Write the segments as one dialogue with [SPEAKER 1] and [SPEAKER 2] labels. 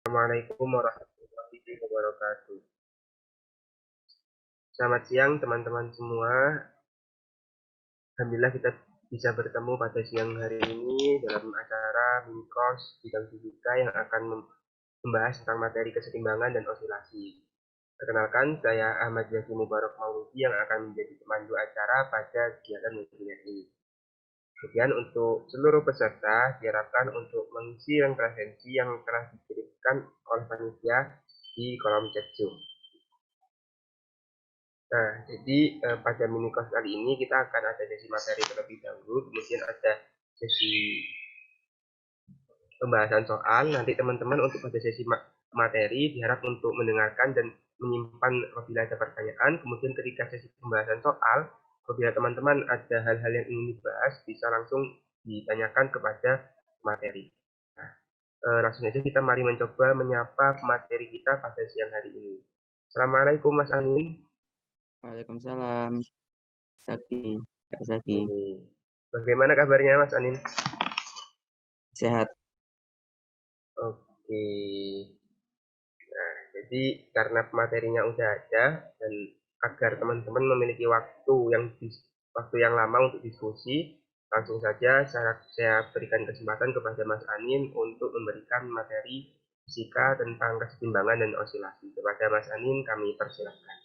[SPEAKER 1] Assalamualaikum warahmatullahi wabarakatuh. Selamat siang teman-teman semua. Alhamdulillah kita bisa bertemu pada siang hari ini dalam acara mini course bidang fisika yang akan membahas tentang materi kesetimbangan dan osilasi. Perkenalkan, saya Ahmad Zaki Mubarak Mauludi yang akan menjadi pemandu acara pada kegiatan webinar ini. Kemudian untuk seluruh peserta diharapkan untuk mengisi referensi yang telah dikirimkan oleh panitia di kolom chat Zoom. Nah, jadi pada mini course kali ini kita akan ada sesi materi terlebih dahulu, kemudian ada sesi pembahasan soal. Nanti teman-teman untuk pada sesi materi diharap untuk mendengarkan dan menyimpan apabila ada pertanyaan. Kemudian ketika sesi pembahasan soal, apabila teman-teman ada hal-hal yang ingin dibahas, bisa langsung ditanyakan kepada materi. Nah, langsung saja kita mari mencoba menyapa materi kita pada siang hari ini. Assalamualaikum Mas Anin.
[SPEAKER 2] Waalaikumsalam, Kak Zaki.
[SPEAKER 1] Bagaimana kabarnya Mas Anin?
[SPEAKER 2] Sehat.
[SPEAKER 1] Oke. Nah, jadi karena materinya udah ada dan agar teman-teman memiliki waktu yang lama untuk diskusi, langsung saja saya berikan kesempatan kepada Mas Anin untuk memberikan materi fisika tentang kesetimbangan dan osilasi. Kepada Mas Anin kami persilahkan.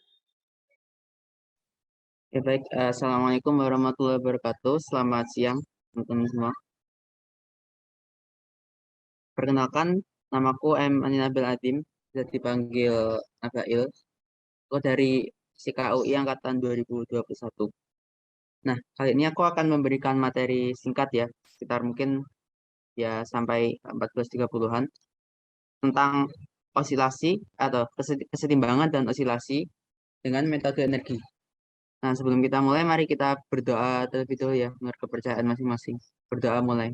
[SPEAKER 2] Ya, baik. Assalamualaikum warahmatullahi wabarakatuh. Selamat siang, teman-teman semua. Perkenalkan, namaku M. Anin Abil Adim, bisa dipanggil Abail. Aku dari CKUI Angkatan 2021. Nah, kali ini aku akan memberikan materi singkat ya, sekitar mungkin ya sampai 14.30-an, tentang osilasi atau kesetimbangan dan osilasi dengan metode energi. Nah, sebelum kita mulai, mari kita berdoa terlebih dahulu ya, menurut kepercayaan masing-masing. Berdoa mulai.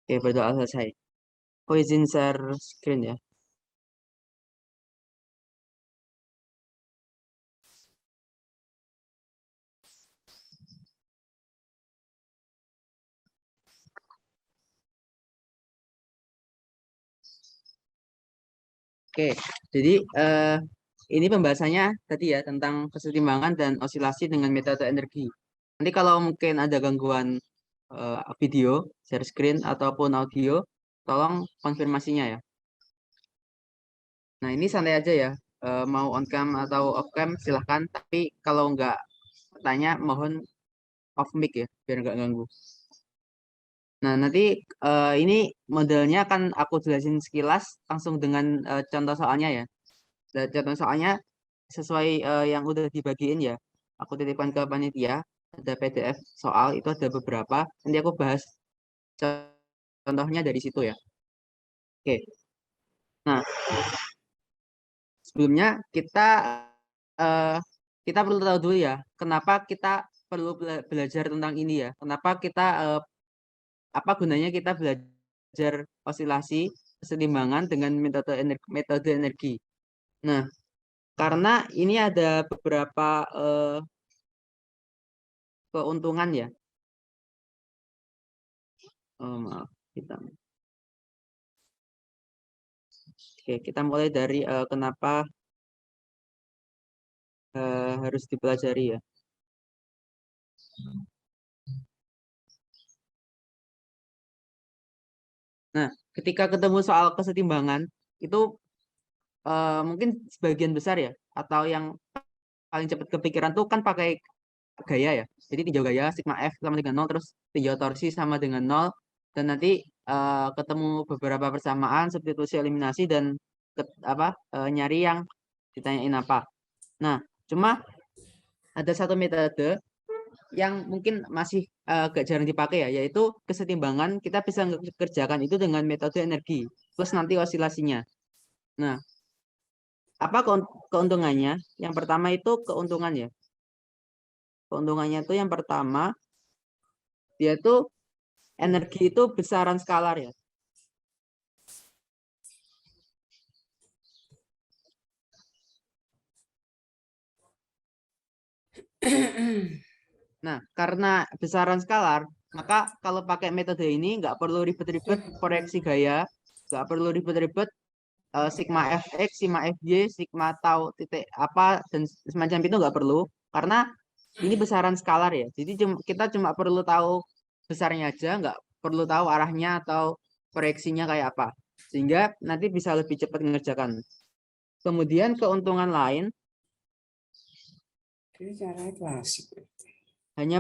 [SPEAKER 2] Oke, berdoa selesai. Aku izin share screen ya. Oke, jadi ini pembahasannya tadi ya tentang kesetimbangan dan osilasi dengan metode energi. Nanti kalau mungkin ada gangguan video, share screen ataupun audio, tolong konfirmasinya ya. Nah, ini santai aja ya. Mau on cam atau off cam silahkan. Tapi kalau nggak tanya, mohon off mic ya, biar nggak ganggu. Nah, nanti ini modelnya akan aku jelasin sekilas langsung dengan contoh soalnya ya. Dan contoh soalnya sesuai yang udah dibagiin ya. Aku titipkan ke panitia, ada PDF soal, itu ada beberapa. Nanti aku bahas contohnya dari situ ya. Oke. Nah, sebelumnya eh, kita perlu tahu dulu ya, kenapa kita perlu belajar tentang ini ya. Kenapa kita apa gunanya kita belajar osilasi kesetimbangan dengan metode energi. Nah, karena ini ada beberapa keuntungan ya. Oh, maaf, Oke, kita mulai dari kenapa harus dipelajari ya. Nah, ketika ketemu soal kesetimbangan itu mungkin sebagian besar ya, atau yang paling cepat kepikiran tuh kan pakai gaya ya. Jadi tinjau gaya sigma F sama dengan 0, terus tinjau torsi sama dengan 0, dan nanti ketemu beberapa persamaan, substitusi eliminasi, dan nyari yang ditanyain apa. Nah, cuma ada satu metode yang mungkin masih agak jarang dipakai ya, yaitu kesetimbangan kita bisa kerjakan itu dengan metode energi plus nanti osilasinya. Nah, apa keuntungannya? Yang pertama itu keuntungan ya. Keuntungannya itu yang pertama, dia tuh energi itu besaran skalar ya. Nah, karena besaran skalar, maka kalau pakai metode ini nggak perlu ribet-ribet koreksi gaya, nggak perlu ribet-ribet sigma fx, sigma fy, sigma tau titik apa dan semacam itu nggak perlu karena ini besaran skalar ya. Jadi kita cuma perlu tahu besarnya aja, nggak perlu tahu arahnya atau proyeksinya kayak apa. Sehingga nanti bisa lebih cepat mengerjakan. Kemudian keuntungan lain
[SPEAKER 3] Ini caranya klasik.
[SPEAKER 2] hanya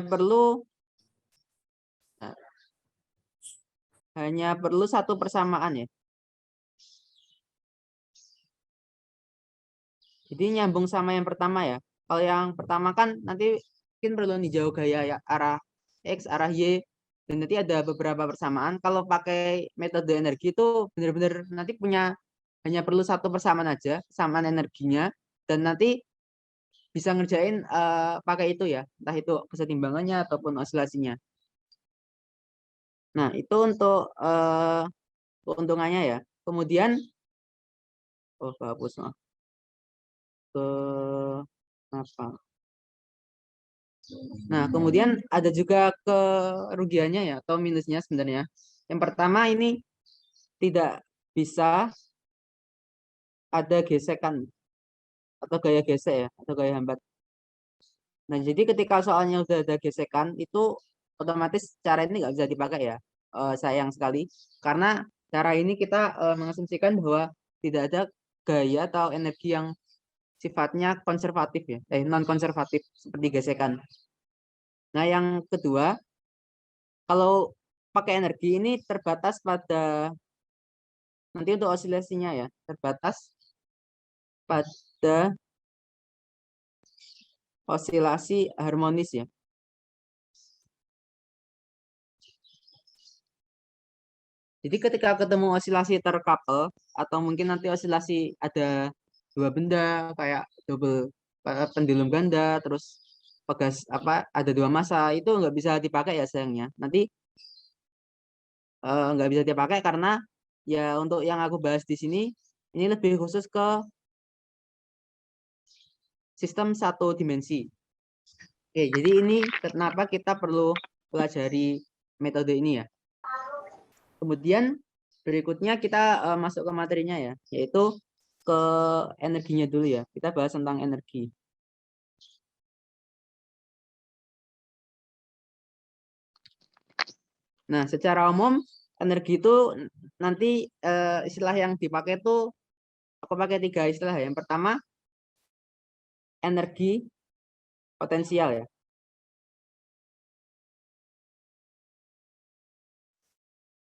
[SPEAKER 2] perlu satu persamaan ya. Jadi nyambung sama yang pertama ya. Kalau yang pertama kan nanti mungkin perlu dijauh gaya ya arah X, arah Y, dan nanti ada beberapa persamaan. Kalau pakai metode energi itu benar-benar nanti punya hanya perlu satu persamaan aja, persamaan energinya, dan nanti bisa ngerjain pakai itu ya, entah itu kesetimbangannya ataupun osilasinya. Nah, itu untuk keuntungannya ya. Kemudian, hapus maaf. Ke apa? Nah, kemudian ada juga kerugiannya ya atau minusnya sebenarnya. Yang pertama ini tidak bisa ada gesekan atau gaya gesek ya atau gaya hambat. Nah, jadi ketika soalnya udah ada gesekan itu otomatis cara ini nggak bisa dipakai ya. Sayang sekali karena cara ini kita mengasumsikan bahwa tidak ada gaya atau energi yang sifatnya konservatif ya, non konservatif seperti gesekan. Nah, yang kedua, kalau pakai energi ini terbatas pada nanti untuk osilasinya ya, terbatas pada osilasi harmonis ya. Jadi ketika ketemu osilasi tercouple atau mungkin nanti osilasi ada dua benda kayak double pendulum ganda terus pegas apa ada dua massa itu nggak bisa dipakai ya sayangnya. Nanti nggak bisa dipakai karena ya untuk yang aku bahas di sini ini lebih khusus ke sistem satu dimensi. Oke, jadi ini kenapa kita perlu pelajari metode ini ya. Kemudian berikutnya kita masuk ke materinya ya, yaitu ke energinya dulu ya. Kita bahas tentang energi. Nah, secara umum energi itu nanti istilah yang dipakai itu aku pakai 3 istilah. Yang pertama energi potensial ya.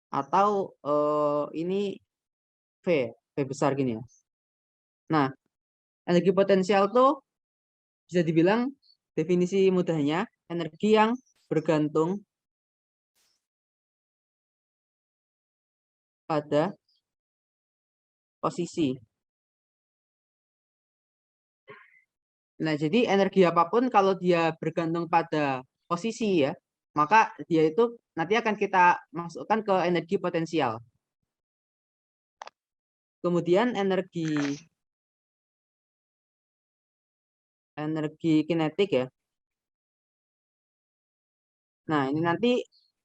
[SPEAKER 2] Atau ini V besar gini ya. Nah, energi potensial tuh bisa dibilang definisi mudahnya energi yang bergantung pada posisi. Nah, jadi energi apapun kalau dia bergantung pada posisi ya, maka dia itu nanti akan kita masukkan ke energi potensial. Kemudian energi kinetik ya. Nah, ini nanti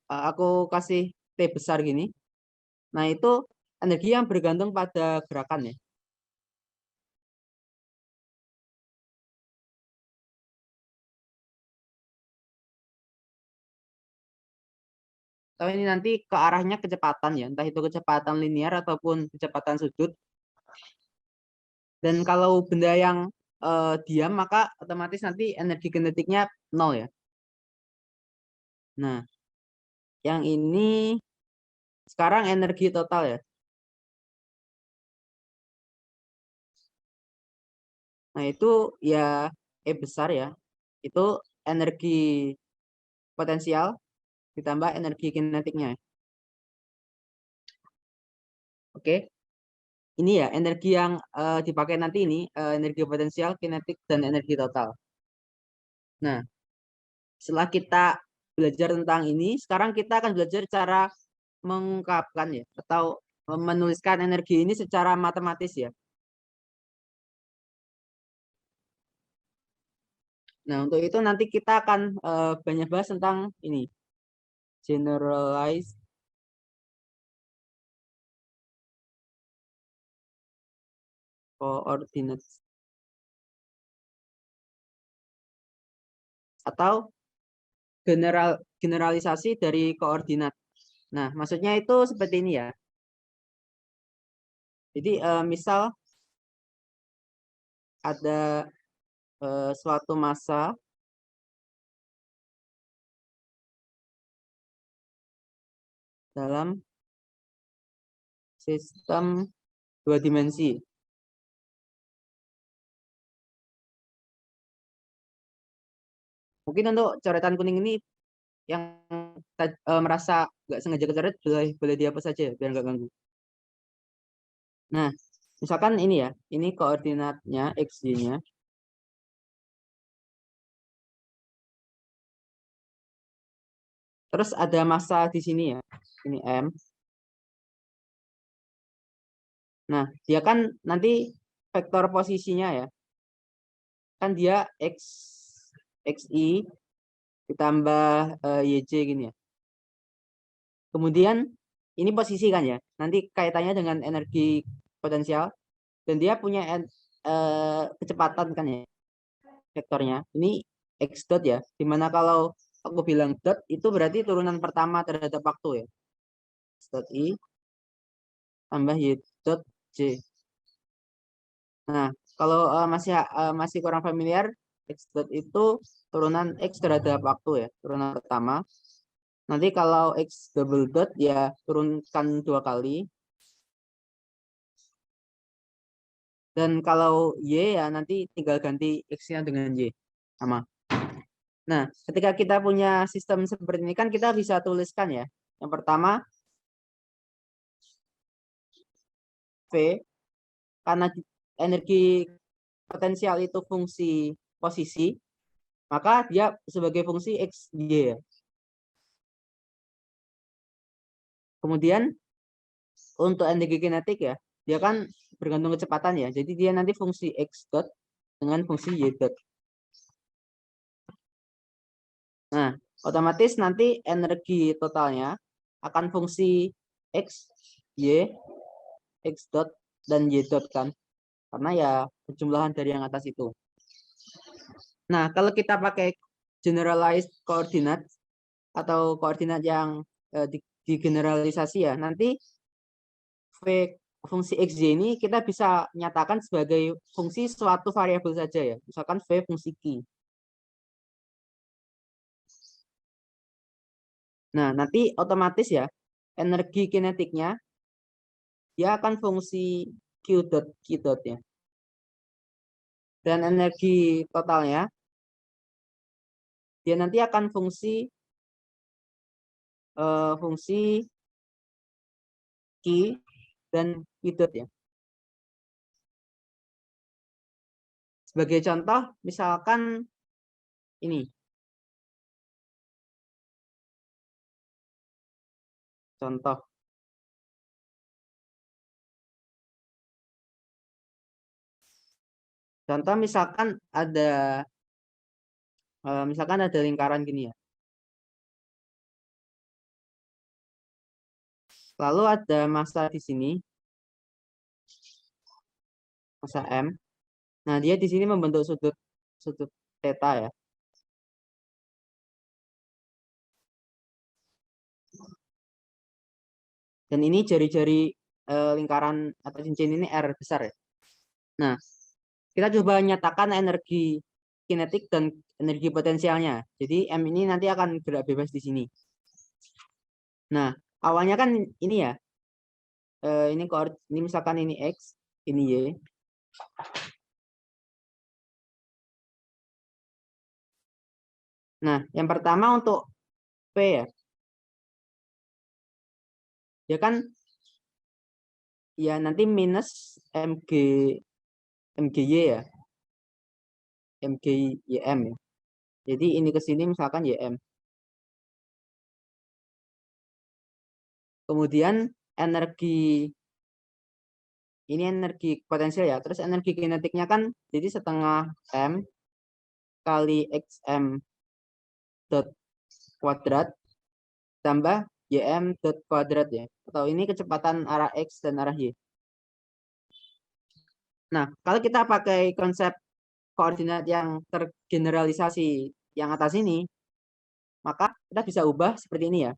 [SPEAKER 2] aku kasih T besar gini. Nah, itu energi yang bergantung pada gerakan ya. Atau ini nanti ke arahnya kecepatan ya, entah itu kecepatan linear ataupun kecepatan sudut. Dan kalau benda yang diam maka otomatis nanti energi kinetiknya 0 ya. Nah, yang ini sekarang energi total ya. Nah, itu ya E besar ya. Itu energi potensial ditambah energi kinetiknya. Oke. Ini ya energi yang dipakai nanti ini energi potensial, kinetik dan energi total. Nah, setelah kita belajar tentang ini, sekarang kita akan belajar cara mengungkapkan ya atau menuliskan energi ini secara matematis ya. Nah, untuk itu nanti kita akan banyak bahas tentang ini, generalized coordinates atau generalisasi dari koordinat. Nah, maksudnya itu seperti ini ya. Jadi misal ada suatu massa dalam sistem 2 dimensi. Mungkin untuk coretan kuning ini yang merasa nggak sengaja kecoret boleh dihapus saja biar nggak ganggu. Nah, misalkan ini ya, ini koordinatnya XY-nya. Terus ada massa di sini ya, ini M. Nah, dia kan nanti vektor posisinya ya, kan dia XI ditambah YJ gini ya. Kemudian ini posisi kan ya, nanti kaitannya dengan energi potensial, dan dia punya kecepatan kan ya, vektornya. Ini X dot ya, dimana kalau aku bilang dot itu berarti turunan pertama terhadap waktu ya. X dot I tambah Y dot J. Nah, kalau masih kurang familiar, X dot itu turunan X terhadap waktu ya, turunan pertama. Nanti kalau X double dot ya turunkan 2 kali. Dan kalau Y ya nanti tinggal ganti X-nya dengan Y. Sama. Nah, ketika kita punya sistem seperti ini kan kita bisa tuliskan ya. Yang pertama, V, karena energi potensial itu fungsi posisi, maka dia sebagai fungsi X, Y. Kemudian, untuk energi kinetik ya, dia kan bergantung kecepatan ya. Jadi dia nanti fungsi X dot dengan fungsi Y dot. Nah, otomatis nanti energi totalnya akan fungsi X, Y, X dot, dan Y dot kan. Karena ya perjumlahan dari yang atas itu. Nah, kalau kita pakai generalized coordinate atau koordinat yang digeneralisasi ya, nanti V fungsi XY ini kita bisa nyatakan sebagai fungsi suatu variabel saja ya. Misalkan V fungsi Q. Nah, nanti otomatis ya, energi kinetiknya dia akan fungsi Q dot Q dot ya. Dan energi totalnya dia nanti akan fungsi fungsi Q dan Q dot ya. Sebagai contoh, misalkan ini. Contoh. Contoh misalkan ada lingkaran gini ya. Lalu ada massa di sini. Massa M. Nah, dia di sini membentuk sudut theta ya. Dan ini jari-jari lingkaran atau cincin ini R besar ya. Nah, kita coba nyatakan energi kinetik dan energi potensialnya. Jadi M ini nanti akan gerak bebas di sini. Nah, awalnya kan ini ya. Ini misalkan ini X, ini Y. Nah, yang pertama untuk P ya. Ya kan ya nanti minus MGY ya. MGYM ya. Jadi ini ke sini misalkan YM. Kemudian ini energi potensial ya. Terus energi kinetiknya kan jadi setengah M kali xm dot kuadrat tambah ym dot kuadrat ya. Atau ini kecepatan arah x dan arah y. Nah, kalau kita pakai konsep koordinat yang tergeneralisasi yang atas ini, maka kita bisa ubah seperti ini ya.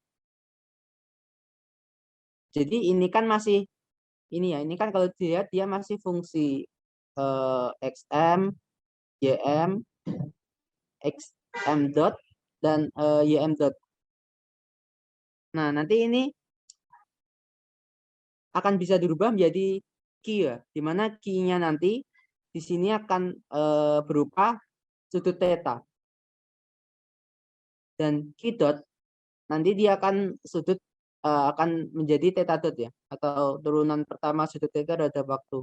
[SPEAKER 2] Jadi ini kan masih ini ya, ini kan kalau dilihat dia masih fungsi xm, ym, xm dot dan ym dot. Nah, nanti ini akan bisa dirubah menjadi Q ya, di mana Q-nya nanti di sini akan berupa sudut theta. Dan Q dot nanti dia akan sudut akan menjadi theta dot ya, atau turunan pertama sudut theta terhadap waktu.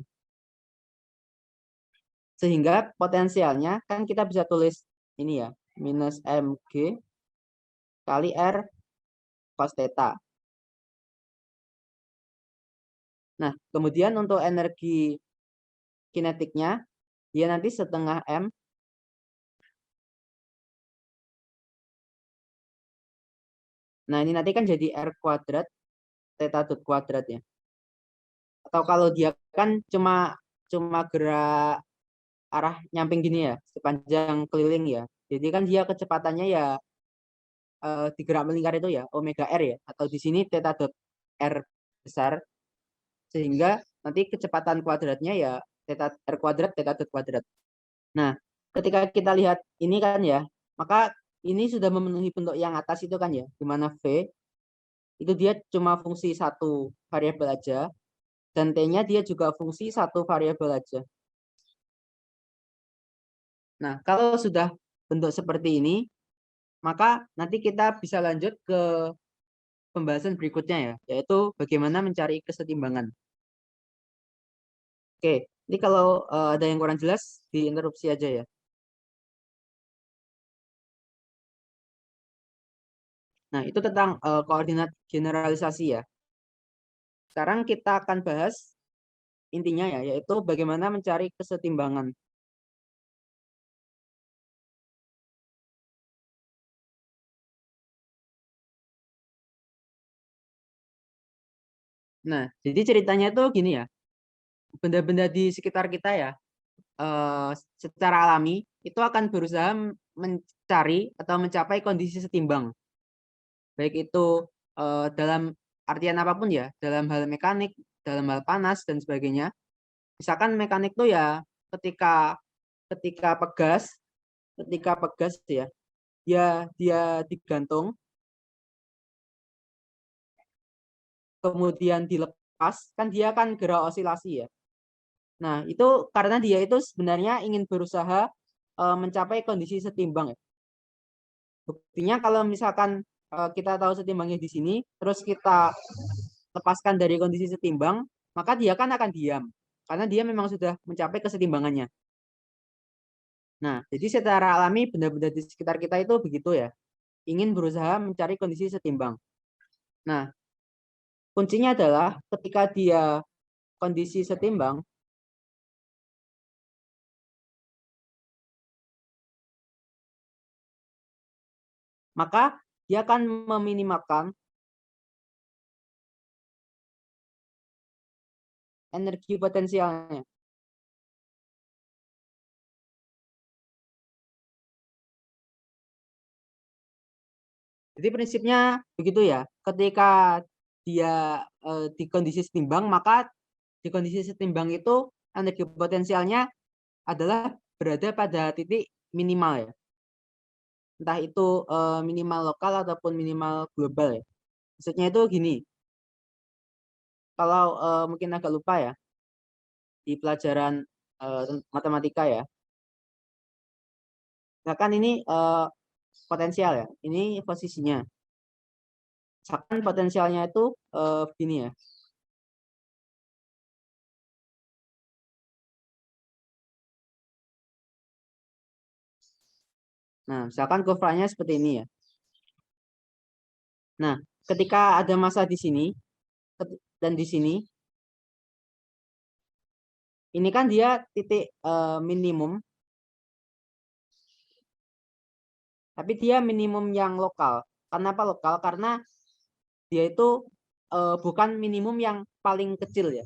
[SPEAKER 2] Sehingga potensialnya kan kita bisa tulis ini ya, minus mg kali r cos theta. Nah, kemudian untuk energi kinetiknya, dia nanti setengah m. Nah, ini nanti kan jadi r kuadrat theta dot kuadrat ya. Atau kalau dia kan cuma gerak arah nyamping gini ya, sepanjang keliling ya. Jadi kan dia kecepatannya ya di gerak melingkar itu ya omega r ya, atau di sini theta dot r besar, sehingga nanti kecepatan kuadratnya ya theta r kuadrat theta dot kuadrat. Nah, ketika kita lihat ini kan ya, maka ini sudah memenuhi bentuk yang atas itu kan ya, di mana v itu dia cuma fungsi satu variabel aja, dan t-nya dia juga fungsi satu variabel aja. Nah, kalau sudah bentuk seperti ini, maka nanti kita bisa lanjut ke pembahasan berikutnya ya, yaitu bagaimana mencari kesetimbangan. Oke, ini kalau ada yang kurang jelas, diinterupsi aja ya. Nah, itu tentang koordinat generalisasi ya. Sekarang kita akan bahas intinya ya, yaitu bagaimana mencari kesetimbangan. Nah, jadi ceritanya itu gini ya, benda-benda di sekitar kita ya, secara alami itu akan berusaha mencari atau mencapai kondisi setimbang, baik itu dalam artian apapun ya, dalam hal mekanik, dalam hal panas dan sebagainya. Misalkan mekanik tuh ya ketika ketika pegas ya, dia digantung kemudian dilepas, kan dia kan gerak osilasi ya. Nah, itu karena dia itu sebenarnya ingin berusaha mencapai kondisi setimbang ya. Buktinya kalau misalkan kita tahu setimbangnya di sini, terus kita lepaskan dari kondisi setimbang, maka dia kan akan diam. Karena dia memang sudah mencapai kesetimbangannya. Nah, jadi secara alami benda-benda di sekitar kita itu begitu ya. Ingin berusaha mencari kondisi setimbang. Nah, kuncinya adalah ketika dia kondisi setimbang, maka dia akan meminimalkan energi potensialnya. Jadi prinsipnya begitu ya. Ketika dia di kondisi setimbang, maka di kondisi setimbang itu energi potensialnya adalah berada pada titik minimal ya. Entah itu minimal lokal ataupun minimal global ya. Maksudnya itu gini. Kalau mungkin agak lupa ya di pelajaran matematika ya. Nah kan ini potensial ya. Ini posisinya. Misalkan potensialnya itu begini ya. Nah, misalkan kurvanya seperti ini ya. Nah, ketika ada massa di sini dan di sini, ini kan dia titik minimum Tapi dia minimum yang lokal. Kenapa lokal? Karena dia itu bukan minimum yang paling kecil ya.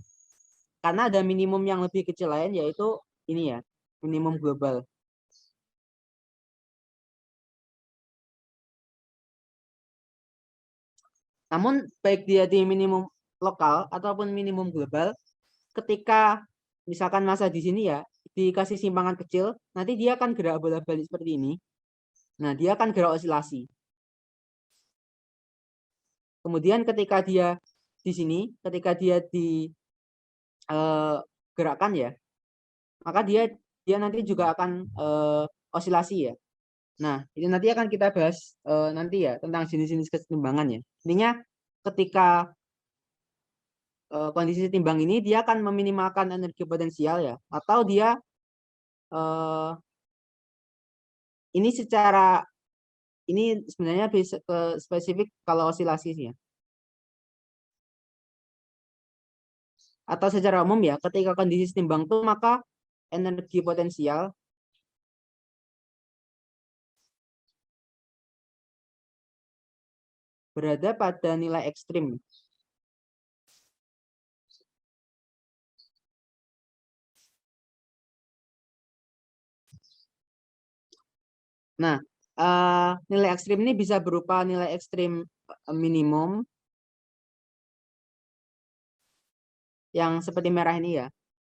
[SPEAKER 2] Karena ada minimum yang lebih kecil lain, yaitu ini ya, minimum global. Namun baik dia di minimum lokal ataupun minimum global, ketika misalkan masa di sini ya dikasih simpangan kecil, nanti dia akan gerak bolak-balik seperti ini. Nah, dia akan gerak osilasi. Kemudian ketika dia di sini, ketika dia digerakkan ya, maka dia nanti juga akan osilasi ya. Nah, ini nanti akan kita bahas nanti ya tentang jenis-jenis kesetimbangan ya. Intinya ketika kondisi setimbang ini dia akan meminimalkan energi potensial ya, atau dia ini secara ini sebenarnya bisa ke spesifik kalau osilasi ya. Atau secara umum ya, ketika kondisi setimbang itu maka energi potensial berada pada nilai ekstrim. Nah, nilai ekstrim ini bisa berupa nilai ekstrim minimum yang seperti merah ini ya,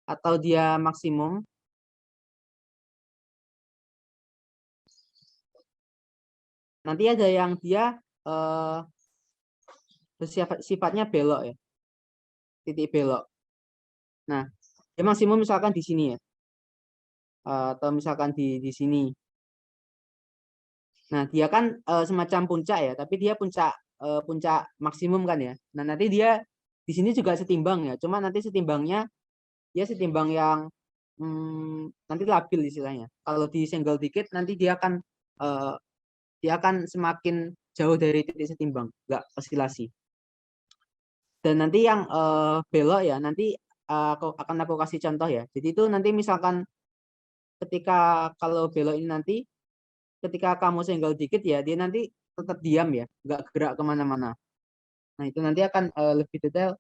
[SPEAKER 2] atau dia maksimum. Nanti ada yang dia sifatnya belok ya, titik belok. Nah, dia maksimum misalkan di sini ya, atau misalkan di sini. Nah, dia kan semacam puncak ya, tapi dia puncak maksimum kan ya. Nah, nanti dia di sini juga setimbang ya, cuma nanti setimbangnya dia setimbang yang nanti labil istilahnya. Kalau disenggol dikit nanti dia akan semakin jauh dari titik setimbang, nggak osilasi. Dan nanti yang belok ya, nanti akan aku kasih contoh ya. Jadi itu nanti misalkan ketika kalau belok ini nanti ketika kamu senggol dikit ya, dia nanti tetap diam ya, nggak gerak kemana-mana. Nah, itu nanti akan lebih detail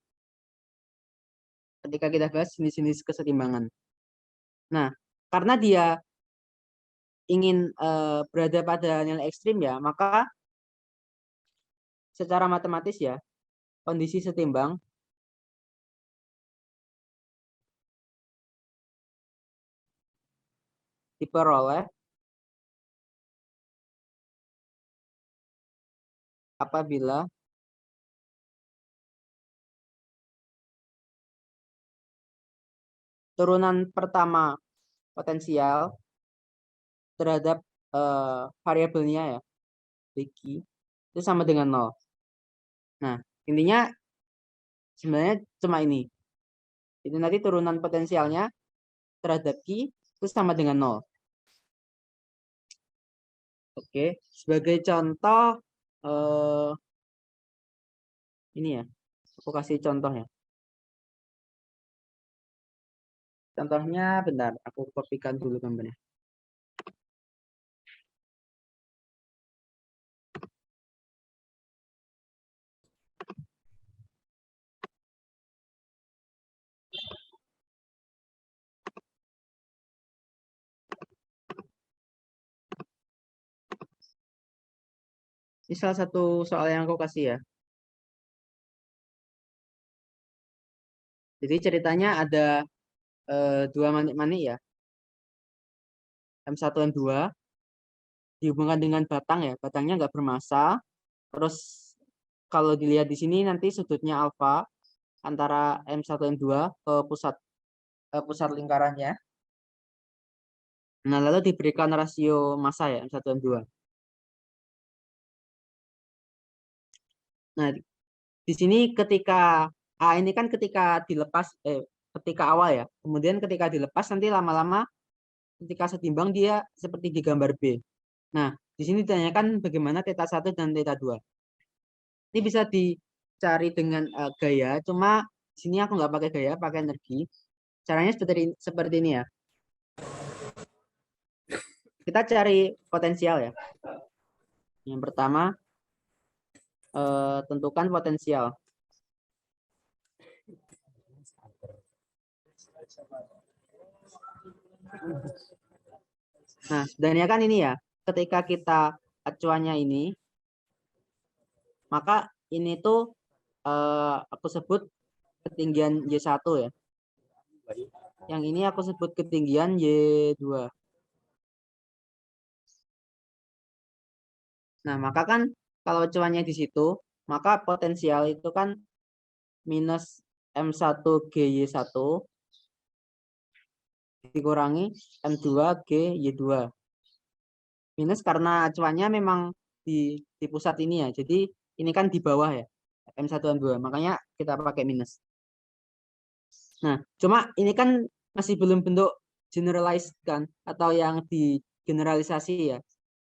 [SPEAKER 2] ketika kita bahas jenis-jenis kesetimbangan. Nah, karena dia ingin berada pada nilai ekstrim ya, maka secara matematis ya, kondisi setimbang diperoleh apabila turunan pertama potensial terhadap variabelnya ya, Bq, itu sama dengan 0. Nah, intinya sebenarnya cuma ini. Itu nanti turunan potensialnya terhadap Q itu sama dengan 0. Oke, sebagai contoh ini ya, aku kasih contoh ya. Contohnya bentar, aku kopikan dulu gambarnya. Ini salah satu soal yang aku kasih ya. Jadi ceritanya ada dua manik-manik ya, M1 M2 dihubungkan dengan batang ya, batangnya nggak bermasa. Terus kalau dilihat di sini nanti sudutnya alfa antara M1 M2 ke pusat lingkarannya. Nah, lalu diberikan rasio massa ya M1 M2. Nah, di sini ketika A ini kan ketika dilepas ketika awal ya. Kemudian ketika dilepas nanti lama-lama ketika setimbang dia seperti di gambar B. Nah, di sini ditanyakan bagaimana θ 1 dan θ 2. Ini bisa dicari dengan gaya, cuma di sini aku nggak pakai gaya, pakai energi. Caranya seperti ini ya. Kita cari potensial ya. Yang pertama, tentukan potensial. Nah, sebenarnya kan ini ya, ketika kita acuannya ini, maka ini tuh aku sebut ketinggian Y1 ya. Yang ini aku sebut ketinggian Y2. Nah, maka kan kalau acuannya di situ, maka potensial itu kan minus M1GY1 dikurangi M2GY2. Minus karena acuannya memang di pusat ini ya. Jadi ini kan di bawah ya. M1 M2. Makanya kita pakai minus. Nah, cuma ini kan masih belum bentuk generalized kan atau yang digeneralisasi ya.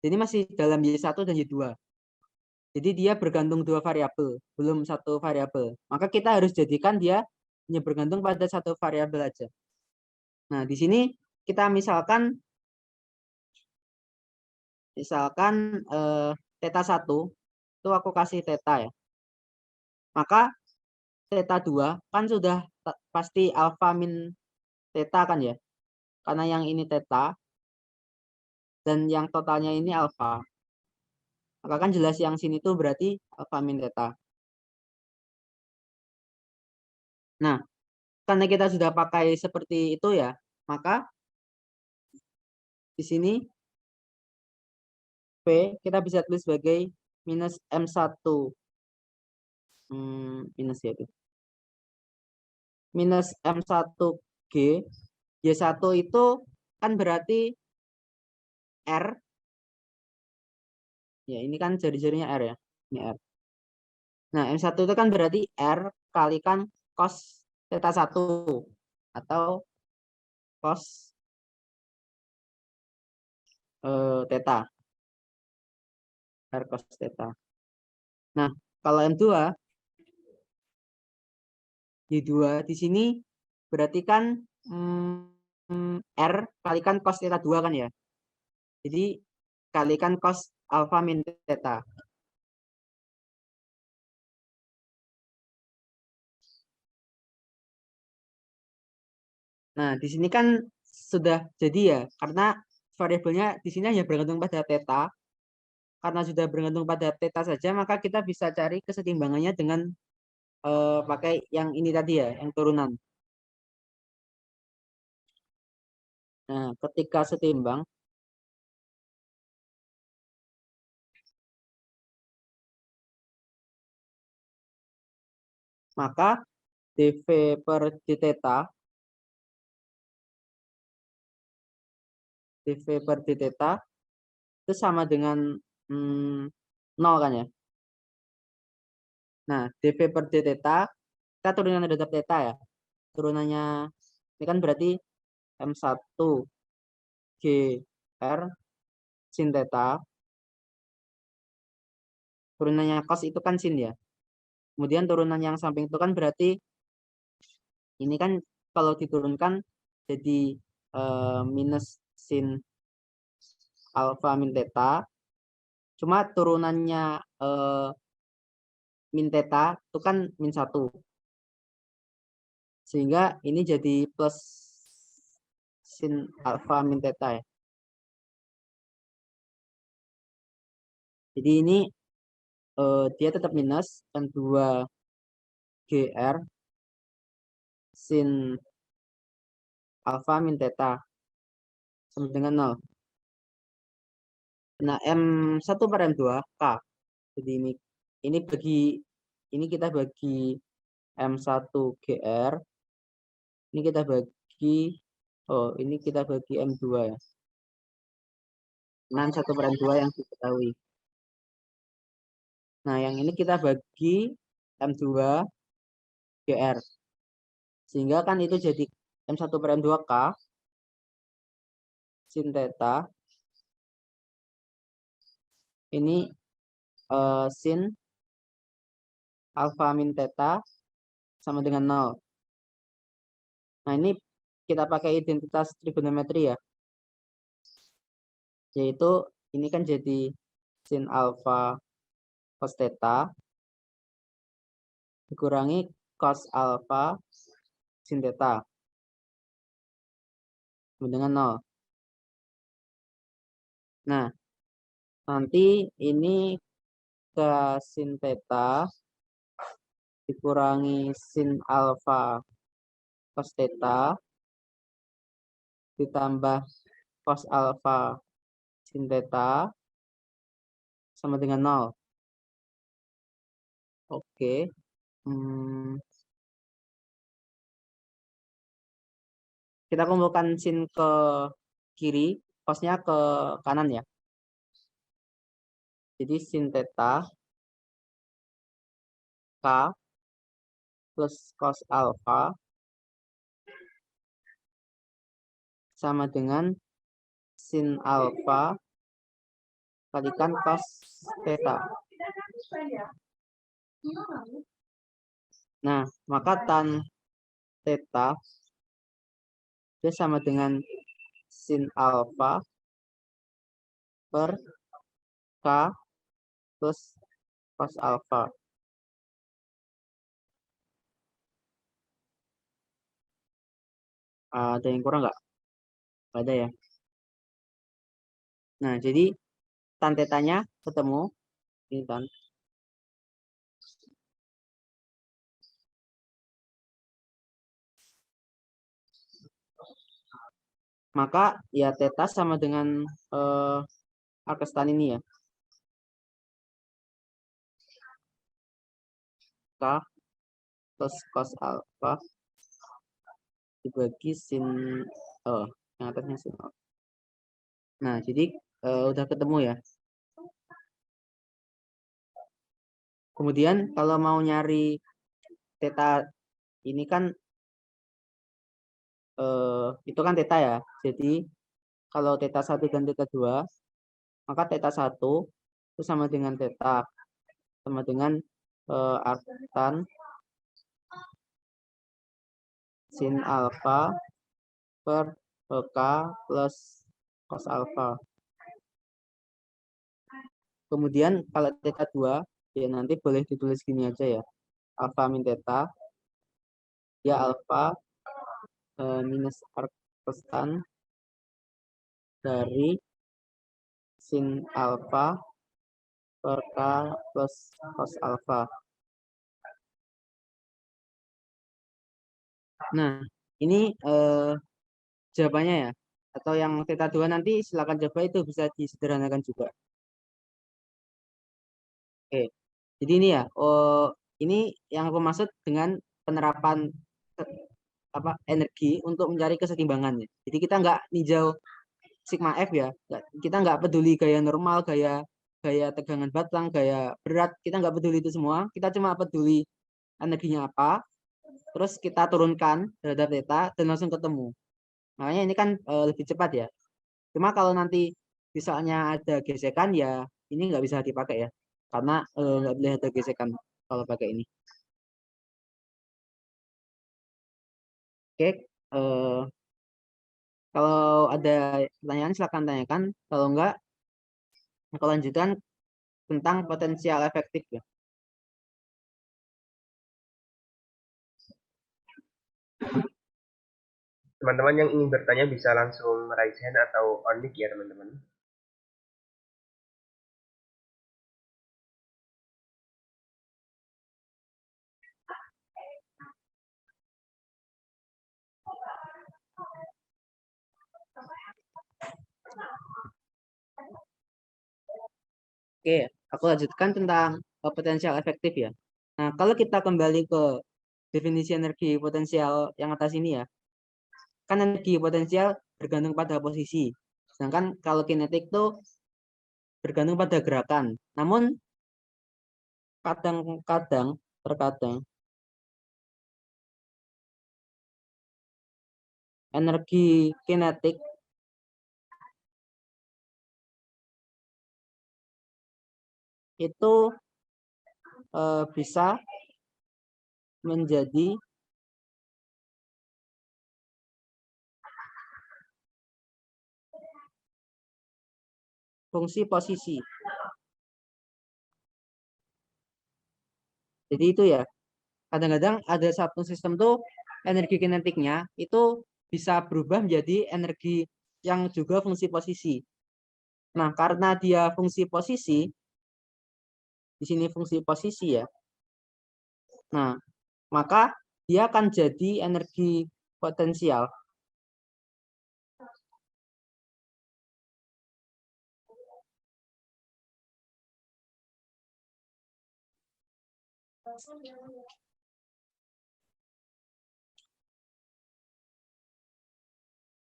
[SPEAKER 2] Jadi masih dalam Y1 dan Y2. Jadi dia bergantung dua variabel, belum satu variabel. Maka kita harus jadikan dia hanya bergantung pada satu variabel aja. Nah, di sini kita misalkan theta 1 itu aku kasih theta ya. Maka theta 2 kan sudah pasti alfa min theta kan ya. Karena yang ini theta dan yang totalnya ini alfa. Maka kan jelas yang sini tuh berarti alfa min theta. Nah, karena kita sudah pakai seperti itu ya, maka di sini P kita bisa tulis sebagai minus M1 minus ya itu. Minus M1G Y1 itu kan berarti R. Ya, ini kan jari-jarinya R ya. Ini R. Nah, M1 itu kan berarti R kalikan cos theta 1 atau cos theta. R cos theta. Nah, kalau M2 Y2 di sini berarti kan R kalikan cos theta 2 kan ya. Jadi kalikan cos alfa min theta. Nah, di sini kan sudah jadi ya, karena variabelnya di sini hanya bergantung pada theta. Karena sudah bergantung pada theta saja, maka kita bisa cari kesetimbangannya dengan pakai yang ini tadi ya, yang turunan. Nah, ketika setimbang, maka dV per d theta, dV per d theta itu sama dengan 0 kan ya. Nah, dV per d theta, kita turunan terhadap theta ya. Turunannya ini kan berarti M1 GR sin theta. Turunannya cos itu kan sin ya. Kemudian turunan yang samping itu kan berarti ini kan kalau diturunkan jadi minus sin alfa min theta. Cuma turunannya min theta itu kan min 1. Sehingga ini jadi plus sin alfa min theta ya. Jadi ini dia tetap minus M2 GR sin alfa min theta sama dengan 0. Nah, M1 per M2 K. Jadi ini kita bagi M1 GR. Ini kita bagi ini kita bagi M2 ya. Nah, 1 per M2 yang diketahui. Nah, yang ini kita bagi M2 GR. Sehingga kan itu jadi M1 per M2 K sin theta. Ini sin alfa min theta sama dengan 0. Nah, ini kita pakai identitas trigonometri ya. Yaitu ini kan jadi sin alfa cos theta dikurangi cos alfa sin theta sama dengan 0. Nah, nanti ini ke sin theta dikurangi sin alfa cos theta ditambah cos alfa sin theta sama dengan 0. Oke. Kita kumpulkan sin ke kiri, cosnya ke kanan ya. Jadi sin theta K plus cos alfa sama dengan sin alfa kalikan cos theta. Nah, maka tan theta dia sama dengan sin alfa per K plus cos alfa. Ada yang kurang nggak? Nggak ada ya. Nah, jadi tan tetanya ketemu. Ini tan. Maka ya theta sama dengan arcos tan ini ya. K plus cos alfa dibagi sin yang atasnya sin alfa. Nah, jadi udah ketemu ya. Kemudian kalau mau nyari theta ini kan itu kan theta ya. Jadi kalau theta 1 dan theta 2, maka theta 1 itu sama dengan theta sama dengan arctan sin alfa per K plus cos alfa. Kemudian kalau theta 2 ya nanti boleh ditulis gini aja ya. Alfa min theta ya alfa minus arctan dari sin alfa per K plus cos alfa. Nah, ini jawabannya ya. Atau yang theta 2 nanti silakan coba, itu bisa disederhanakan juga. Oke. Jadi ini ya, ini yang aku maksud dengan penerapan energi untuk mencari kesetimbangan ya. Jadi kita nggak ninjau sigma F ya. Kita nggak peduli gaya normal, gaya tegangan batang, gaya berat, kita nggak peduli itu semua. Kita cuma peduli energinya apa, terus kita turunkan terhadap theta dan langsung ketemu. Makanya ini kan lebih cepat ya. Cuma kalau nanti misalnya ada gesekan ya ini nggak bisa dipakai ya. Karena nggak boleh ada gesekan kalau pakai ini. Oke, kalau ada pertanyaan silakan tanyakan. Kalau enggak, aku lanjutkan tentang potensial efektif ya.
[SPEAKER 1] Teman-teman yang ingin bertanya bisa langsung raise hand atau on mic ya teman-teman.
[SPEAKER 2] Oke, aku lanjutkan tentang potensial efektif ya. Nah, kalau kita kembali ke definisi energi potensial yang atas ini ya, kan energi potensial bergantung pada posisi. Sedangkan kalau kinetik itu bergantung pada gerakan. Namun terkadang energi kinetik itu bisa menjadi fungsi posisi. Jadi itu ya, kadang-kadang ada satu sistem tuh energi kinetiknya itu bisa berubah menjadi energi yang juga fungsi posisi. Nah, karena dia fungsi posisi, di sini fungsi posisi ya. Nah, maka dia akan jadi energi potensial.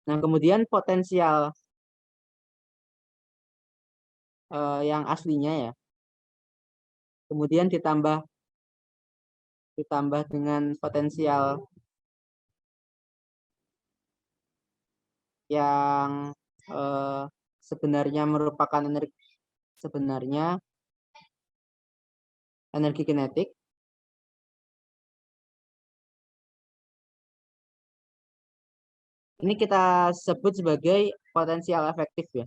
[SPEAKER 2] Nah, kemudian potensial yang aslinya ya. Kemudian ditambah dengan potensial yang eh, sebenarnya merupakan energi kinetik. Ini kita sebut sebagai potensial efektif ya.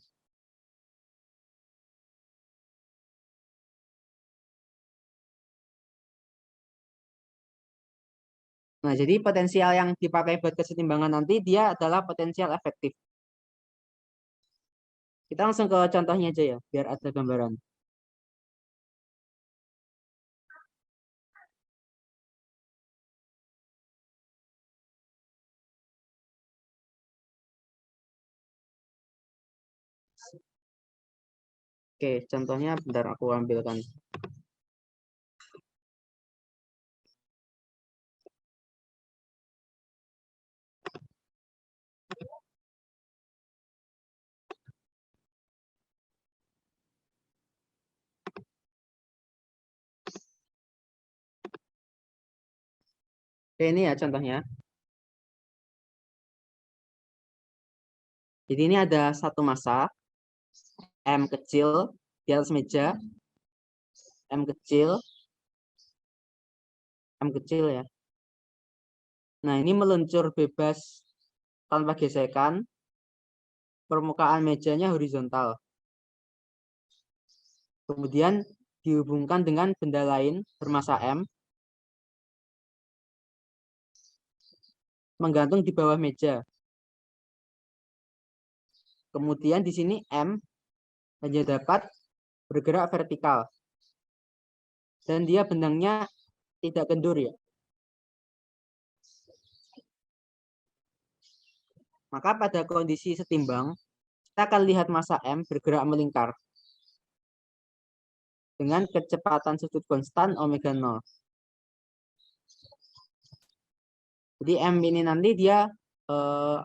[SPEAKER 2] Nah, jadi potensial yang dipakai buat kesetimbangan nanti dia adalah potensial efektif. Kita langsung ke contohnya aja ya, biar ada gambaran. Oke, contohnya bentar aku ambilkan. Oke, ini ya contohnya. Jadi ini ada satu massa, M kecil di atas meja, M kecil ya. Nah, ini meluncur bebas tanpa gesekan, permukaan mejanya horizontal. Kemudian dihubungkan dengan benda lain bermassa M, menggantung di bawah meja. Kemudian di sini M hanya dapat bergerak vertikal. Dan dia benangnya tidak kendur ya. Maka pada kondisi setimbang, kita akan lihat massa M bergerak melingkar dengan kecepatan sudut konstan omega 0. Jadi M ini nanti dia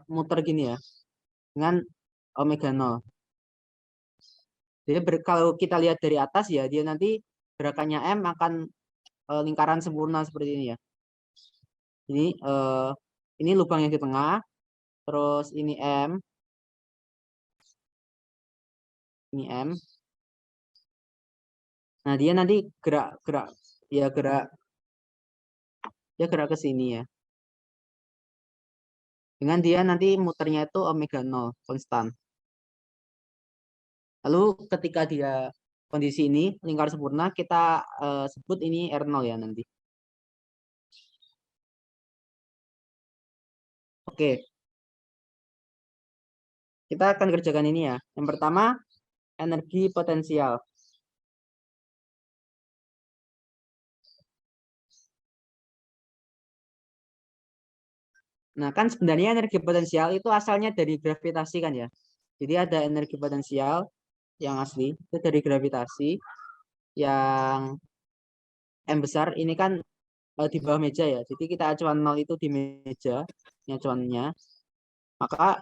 [SPEAKER 2] muter gini ya, dengan omega 0. Jadi kalau kita lihat dari atas ya, dia nanti gerakannya M akan lingkaran sempurna seperti ini ya. Ini lubang yang di tengah, terus ini M, ini M. Nah, dia nanti gerak ke sini ya. Dengan dia nanti muternya itu omega 0 konstan. Lalu ketika dia kondisi ini lingkar sempurna, kita sebut ini R0 ya nanti. Oke. Kita akan kerjakan ini ya. Yang pertama, energi potensial. Nah, kan sebenarnya energi potensial itu asalnya dari gravitasi kan ya. Jadi ada energi potensial yang asli, itu dari gravitasi. Yang M besar ini kan di bawah meja ya. Jadi kita acuan 0 itu di meja, ini acuannya. Maka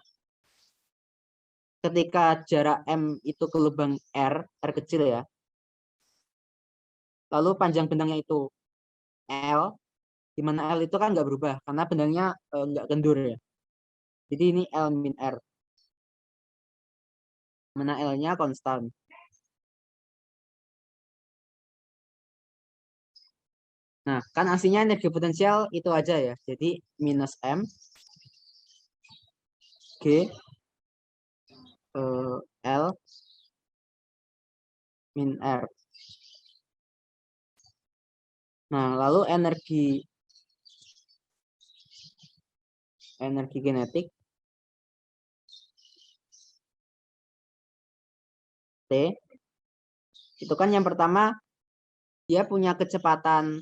[SPEAKER 2] ketika jarak M itu ke lubang R kecil ya. Lalu panjang benangnya itu L, di mana L itu kan nggak berubah karena benangnya nggak kendur ya. Jadi ini L min R, mana L-nya konstan. Nah, kan aslinya energi potensial itu aja ya. Jadi minus M G L min R. Nah, lalu energi kinetik T itu kan yang pertama dia punya kecepatan,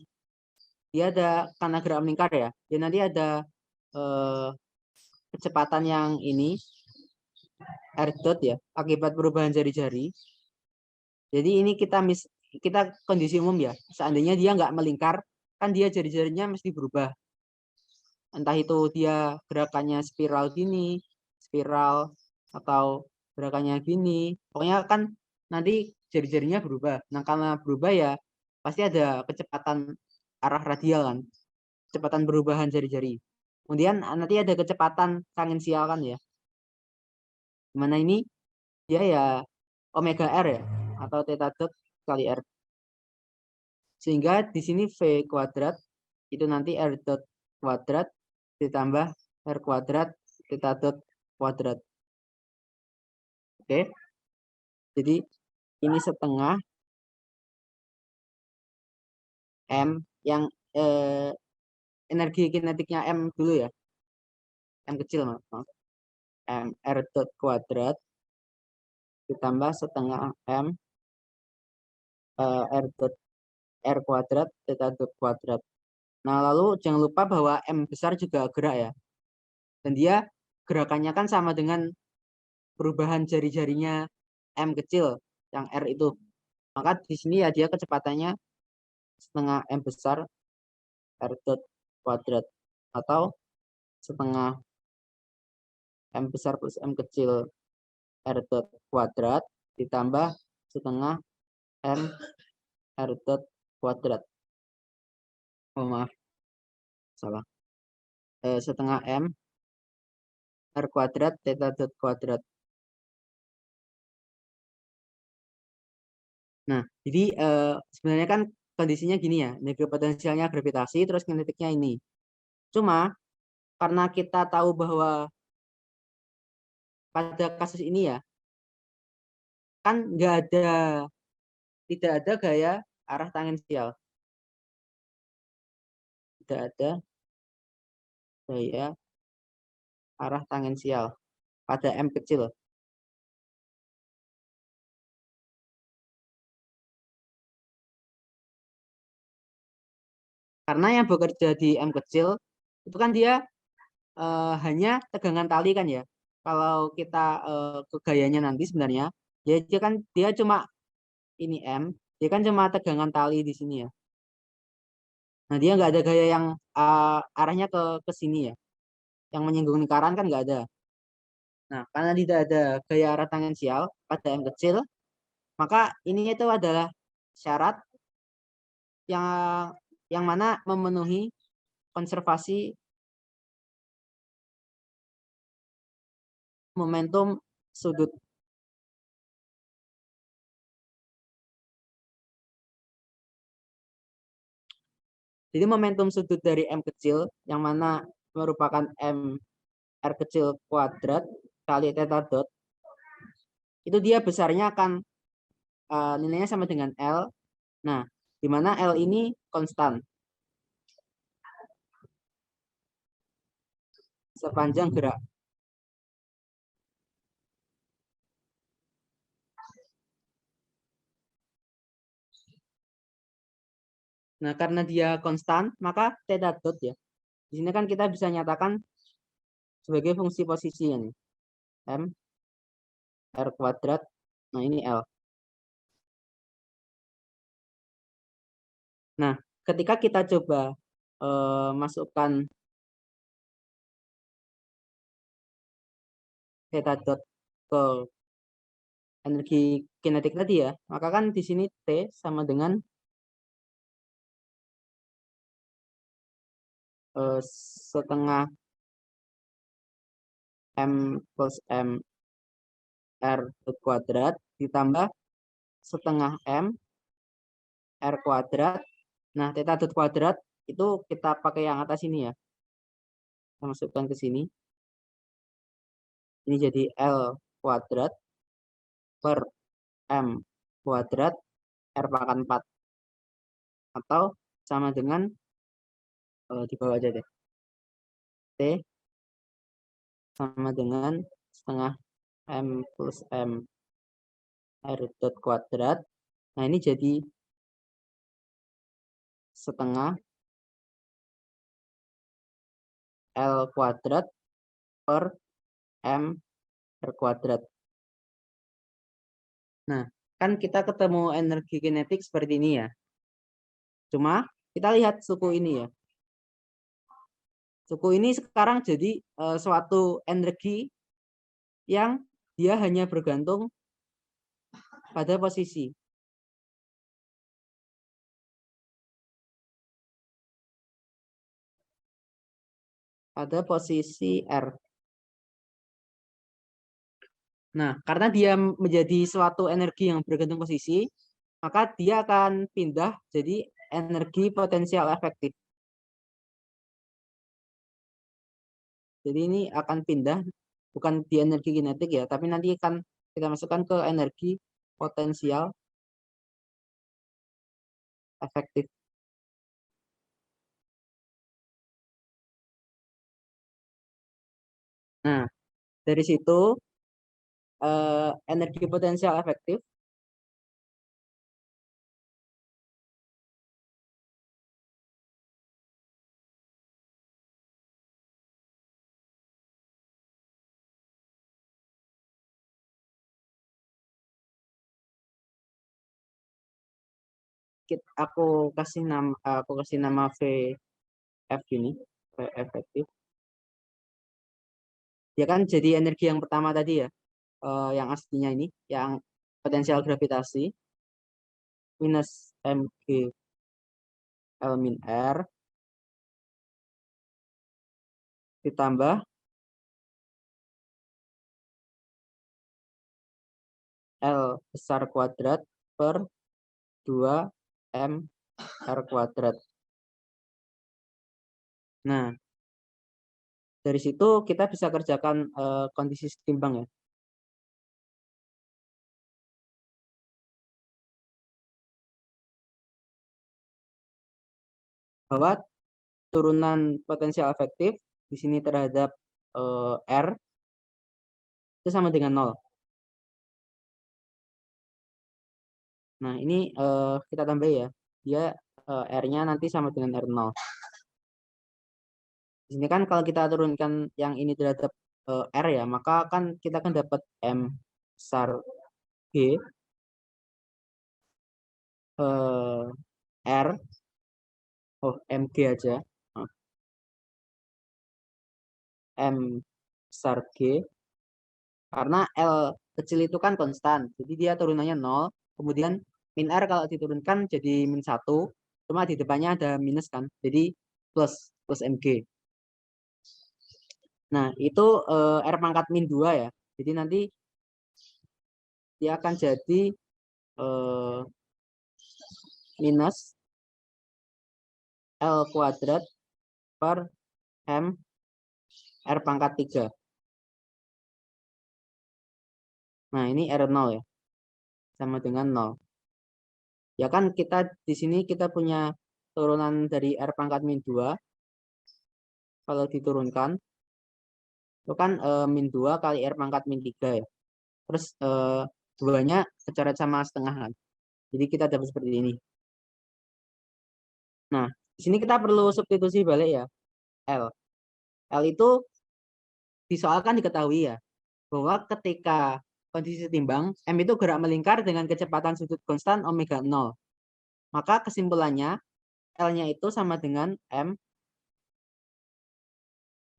[SPEAKER 2] dia ada karena gerak melingkar ya, dia nanti ada kecepatan yang ini r dot ya akibat perubahan jari-jari. Jadi ini kita kondisi umum ya, seandainya dia nggak melingkar kan dia jari-jarinya mesti berubah, entah itu dia gerakannya spiral gini, spiral, atau gerakannya gini, pokoknya kan nanti jari-jarinya berubah. Nah karena berubah ya pasti ada kecepatan arah radial kan, kecepatan perubahan jari-jari. Kemudian nanti ada kecepatan tangensial kan ya, mana ini dia ya omega r ya, atau theta dot kali r, sehingga di sini v kuadrat itu nanti r dot kuadrat ditambah r kuadrat theta dot kuadrat. Oke, jadi ini setengah m yang energi kinetiknya m dulu ya, m kecil maaf, m r dot kuadrat ditambah setengah m r dot r kuadrat theta dot kuadrat. Nah lalu jangan lupa bahwa m besar juga gerak ya, dan dia gerakannya kan sama dengan perubahan jari-jarinya m kecil yang r itu, maka di sini ya dia kecepatannya setengah m besar r dot kuadrat, atau setengah m besar plus m kecil r dot kuadrat ditambah setengah m r dot kuadrat. Oh maaf, salah. Setengah m r kuadrat theta dot kuadrat. Nah, jadi sebenarnya kan kondisinya gini ya, energi potensialnya gravitasi, terus kinetiknya ini. Cuma karena kita tahu bahwa pada kasus ini ya, kan tidak ada gaya arah tangensial. Tidak ada gaya arah tangensial pada M kecil. Karena yang bekerja di M kecil itu kan dia hanya tegangan tali kan ya. Kalau kita ke gayanya nanti sebenarnya dia kan dia cuma ini M, dia kan cuma tegangan tali di sini ya. Nah dia nggak ada gaya yang arahnya ke sini ya, yang menyinggung lingkaran kan nggak ada. Nah karena tidak ada gaya arah tangensial pada M kecil, maka ini itu adalah syarat yang mana memenuhi konservasi momentum sudut. Jadi momentum sudut dari M kecil yang mana merupakan M R kecil kuadrat kali theta dot, itu dia besarnya akan nilainya sama dengan L. Nah, di mana L ini konstan sepanjang gerak. Nah, karena dia konstan, maka theta dot ya. Di sini kan kita bisa nyatakan sebagai fungsi posisi ini. M R kuadrat. Nah, ini L. Nah, ketika kita coba masukkan theta dot ke energi kinetik tadi ya, maka kan di sini T sama dengan setengah M plus M R kuadrat ditambah setengah M R kuadrat. Nah, theta dot kuadrat itu kita pakai yang atas ini ya. Kita masukkan ke sini. Ini jadi L kuadrat per M kuadrat R pangkat 4. Atau sama dengan di bawah aja deh. T sama dengan setengah M plus M R dot kuadrat. Nah, ini jadi setengah L kuadrat per M R kuadrat. Nah, kan kita ketemu energi kinetik seperti ini ya. Cuma kita lihat suku ini ya. Suku ini sekarang jadi suatu energi yang dia hanya bergantung pada posisi. Pada posisi R. Nah, karena dia menjadi suatu energi yang bergantung posisi, maka dia akan pindah jadi energi potensial efektif. Jadi ini akan pindah bukan di energi kinetik ya, tapi nanti akan kita masukkan ke energi potensial efektif. Nah, dari situ energi potensial efektif aku kasih nama VF ini, V efektif. Ya kan jadi energi yang pertama tadi ya, yang aslinya ini, yang potensial gravitasi minus mg L min R ditambah L besar kuadrat per 2 M R kuadrat. Nah, dari situ kita bisa kerjakan kondisi setimbang ya. Bahwa turunan potensial efektif di sini terhadap R itu sama dengan 0. Nah, ini kita tambah ya. Dia R-nya nanti sama dengan R0. Di sini kan kalau kita turunkan yang ini terhadap R ya, maka kan kita akan dapat M besar G R, MG aja. M besar G, karena L kecil itu kan konstan, jadi dia turunannya 0, kemudian min R kalau diturunkan jadi min 1, cuma di depannya ada minus kan, jadi plus MG. Nah, itu R pangkat min 2 ya, jadi nanti dia akan jadi minus L kuadrat per M R pangkat 3. Nah, ini R0 ya, sama dengan 0. Ya kan kita di sini kita punya turunan dari R pangkat min 2. Kalau diturunkan, itu kan min 2 kali R pangkat min 3 ya. Terus 2-nya kecoret sama setengah kan. Jadi kita dapat seperti ini. Nah, di sini kita perlu substitusi balik ya. L. L itu disoalkan diketahui ya, bahwa ketika kondisi setimbang, M itu gerak melingkar dengan kecepatan sudut konstan omega 0. Maka kesimpulannya, L-nya itu sama dengan M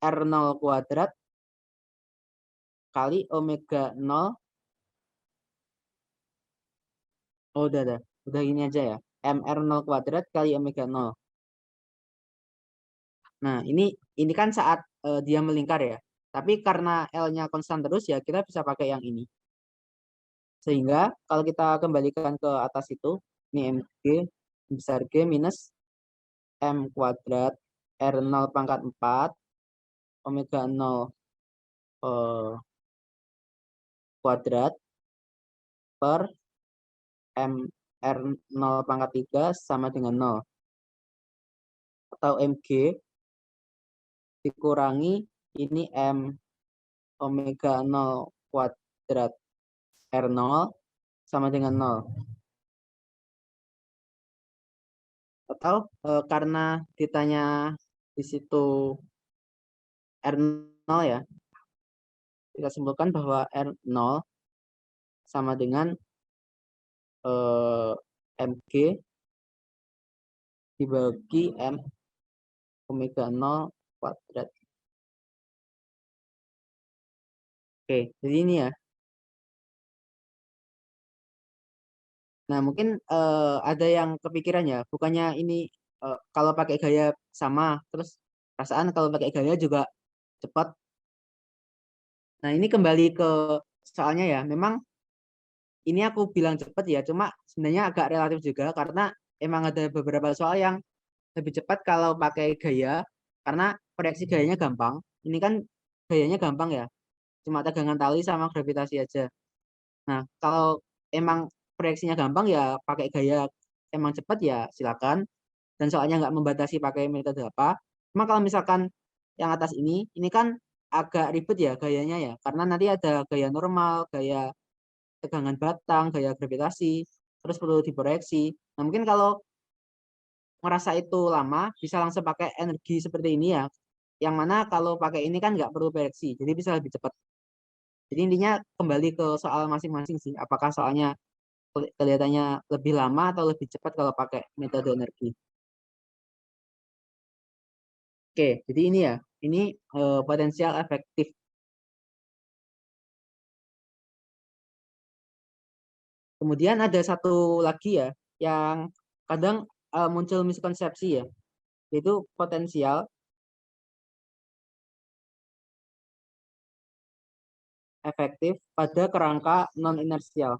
[SPEAKER 2] R0 kuadrat kali omega 0. Oh, udah gini aja ya. MR0 kuadrat kali omega 0. Nah, ini kan saat dia melingkar ya. Tapi karena L-nya konstan terus ya, kita bisa pakai yang ini. Sehingga kalau kita kembalikan ke atas itu, ini MG besar G minus M kuadrat R0 pangkat 4 omega 0 kuadrat per M R0 pangkat 3 sama dengan 0. atau mg dikurangi ini m omega 0 kuadrat R0 sama dengan 0. Atau karena ditanya di situ R0 ya, kita simpulkan bahwa R0 sama dengan mg dibagi m omega 0 kuadrat. Oke, jadi ini ya. Nah, mungkin ada yang kepikiran ya, bukannya ini kalau pakai gaya sama, terus perasaan kalau pakai gaya juga cepat. Nah, ini kembali ke soalnya ya, memang ini aku bilang cepat ya, cuma sebenarnya agak relatif juga karena emang ada beberapa soal yang lebih cepat kalau pakai gaya, karena proyeksi gayanya gampang. Ini kan gayanya gampang ya, cuma tegangan tali sama gravitasi aja. Nah, kalau emang proyeksinya gampang ya pakai gaya emang cepat ya silakan. Dan soalnya nggak membatasi pakai metode apa. Cuma kalau misalkan yang atas ini kan agak ribet ya gayanya ya, karena nanti ada gaya normal, gaya tegangan batang, gaya gravitasi, terus perlu diproyeksi. Nah, mungkin kalau merasa itu lama, bisa langsung pakai energi seperti ini ya. Yang mana kalau pakai ini kan nggak perlu proyeksi, jadi bisa lebih cepat. Jadi intinya kembali ke soal masing-masing sih. Apakah soalnya kelihatannya lebih lama atau lebih cepat kalau pakai metode energi. Oke, jadi ini ya, ini potensial efektif. Kemudian ada satu lagi ya, yang kadang muncul miskonsepsi ya, yaitu potensial efektif pada kerangka non-inersial.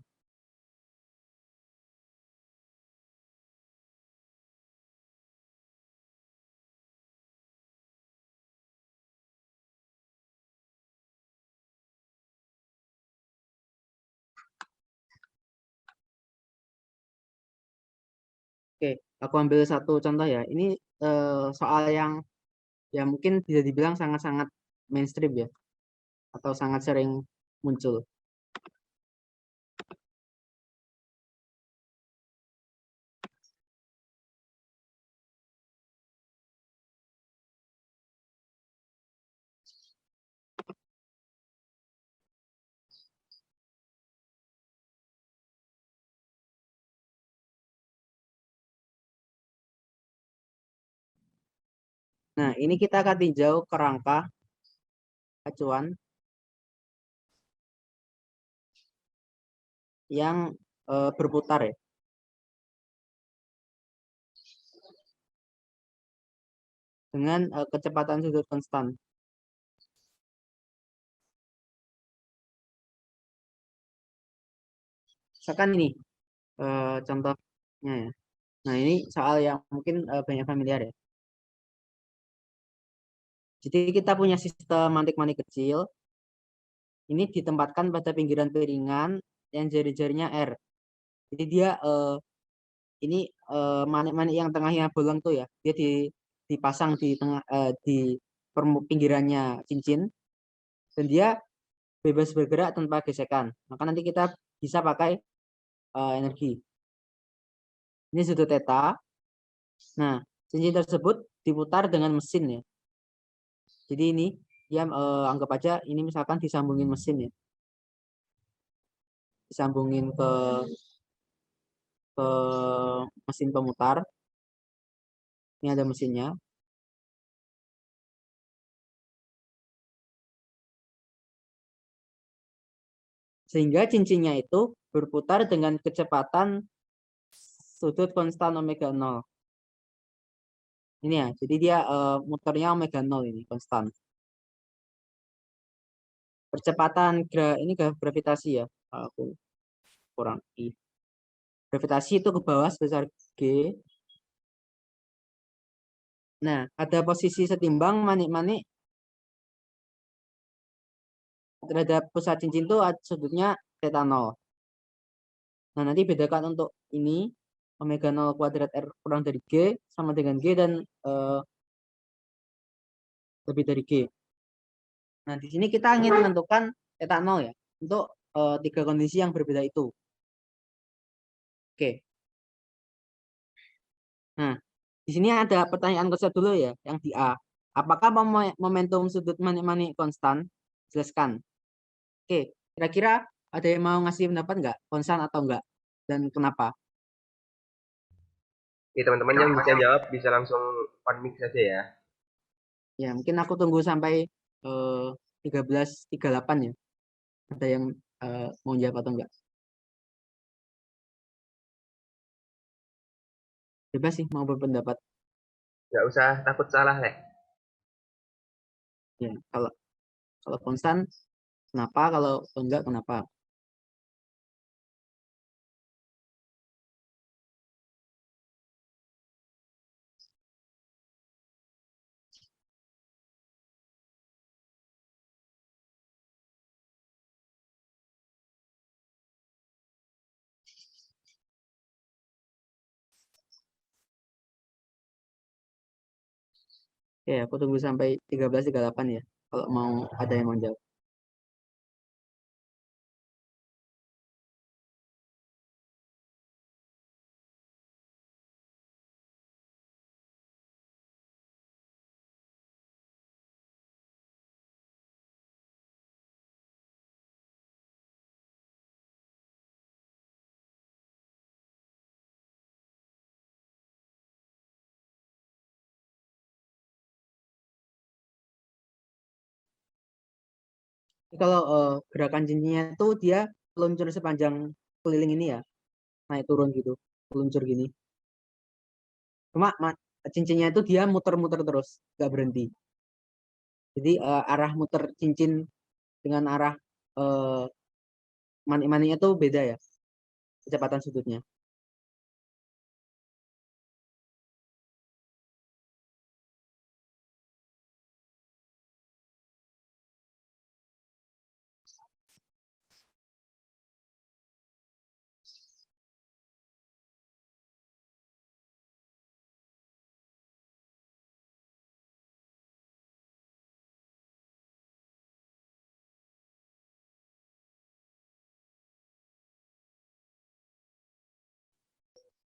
[SPEAKER 2] Oke, aku ambil satu contoh ya. Ini soal yang ya mungkin bisa dibilang sangat-sangat mainstream ya, atau sangat sering muncul. Nah, ini kita akan tinjau kerangka acuan yang berputar ya. Dengan kecepatan sudut konstan. Misalkan ini contohnya ya. Nah, ini soal yang mungkin banyak familiar ya. Jadi kita punya sistem mantik-mantik kecil. Ini ditempatkan pada pinggiran piringan yang jari-jarinya R. Jadi dia ini manik-manik yang tengahnya bolong tuh ya. Dia dipasang di tengah di pinggirannya cincin dan dia bebas bergerak tanpa gesekan. Maka nanti kita bisa pakai energi. Ini sudut theta. Nah, cincin tersebut diputar dengan mesin ya. Jadi ini dia anggap aja ini misalkan disambungin mesin ya. Disambungin ke mesin pemutar. Ini ada mesinnya. Sehingga cincinnya itu berputar dengan kecepatan sudut konstan omega 0. Ini ya, jadi dia muternya omega 0 ini konstan. Percepatan ini gravitasi ya. Aku kurang I. Gravitasi itu ke bawah sebesar G. Nah, ada posisi setimbang manik-manik terhadap pusat cincin itu sudutnya theta 0. Nah, nanti bedakan untuk ini omega 0 kuadrat R kurang dari G sama dengan G dan lebih dari G. Nah, di sini kita ingin menentukan eta 0 ya, untuk 3 kondisi yang berbeda itu. Oke. Nah, di sini ada pertanyaan konsep dulu ya, yang di A. Apakah momentum sudut manik-manik konstan? Jelaskan. Oke, kira-kira ada yang mau ngasih pendapat nggak? Konstan atau enggak? Dan kenapa?
[SPEAKER 1] Ya, teman-teman yang bisa jawab bisa langsung on mic saja ya.
[SPEAKER 2] Ya, mungkin aku tunggu sampai 13.38 ya. Ada yang mau jawab atau enggak? Bebas sih mau berpendapat.
[SPEAKER 1] Nggak usah takut salah, Le.
[SPEAKER 2] Ya, kalau konstan kenapa? Kalau enggak kenapa? Ya, aku tunggu sampai 13.38 ya. Kalau mau ada yang mau jawab. Kalau gerakan cincinnya itu dia meluncur sepanjang keliling ini ya, naik turun gitu, meluncur gini. Cuma cincinnya itu dia muter-muter terus, nggak berhenti. Jadi arah muter cincin dengan arah manik-maniknya tuh beda ya, kecepatan sudutnya.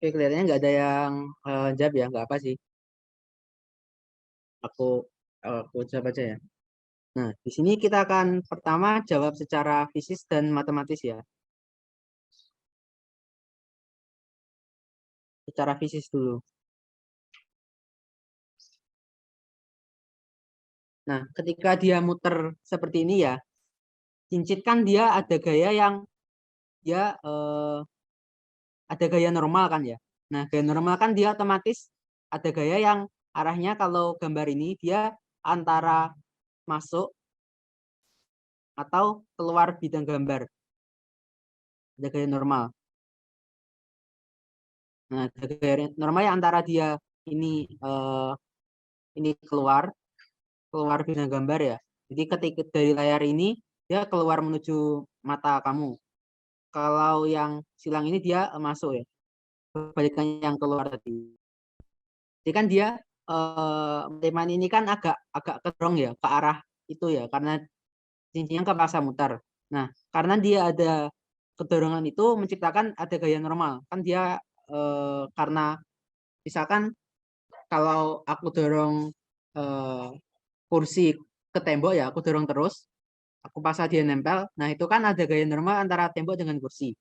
[SPEAKER 2] Oke, kelihatannya nggak ada yang jawab ya, nggak apa sih. Aku jawab aja ya. Nah, di sini kita akan pertama jawab secara fisik dan matematis ya. Secara fisik dulu. Nah, ketika dia muter seperti ini ya, cincin kan dia ada gaya yang dia ada gaya normal kan ya. Nah, gaya normal kan dia otomatis ada gaya yang arahnya kalau gambar ini dia antara masuk atau keluar bidang gambar. Ada gaya normal. Nah, ada gaya normal yang antara dia ini keluar bidang gambar ya. Jadi ketika dari layar ini dia keluar menuju mata kamu. Kalau yang silang ini dia masuk ya. Kebalikannya yang keluar tadi. Jadi kan dia teman ini kan agak agak kedorong ya ke arah itu ya karena cincinnya ke masa muter. Nah, karena dia ada kedorongan itu menciptakan ada gaya normal. Kan dia karena misalkan kalau aku dorong eh, kursi ke tembok ya, aku dorong terus, aku paksa dia nempel. Nah, itu kan ada gaya normal antara tembok dengan kursi.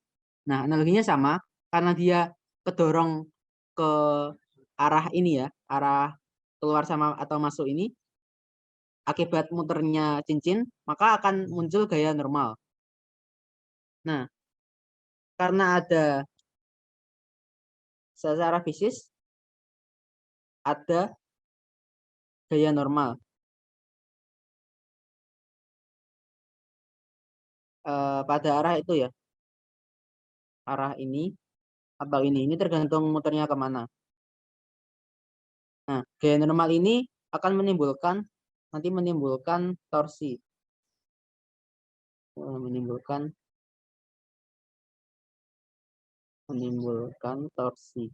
[SPEAKER 2] Nah, analoginya sama karena dia kedorong ke arah ini ya, arah keluar sama atau masuk ini, akibat muternya cincin, maka akan muncul gaya normal. Nah, karena ada secara fisik ada gaya normal pada arah itu ya, arah ini atau ini tergantung muternya kemana. Nah, gaya normal ini akan menimbulkan torsi, menimbulkan menimbulkan torsi.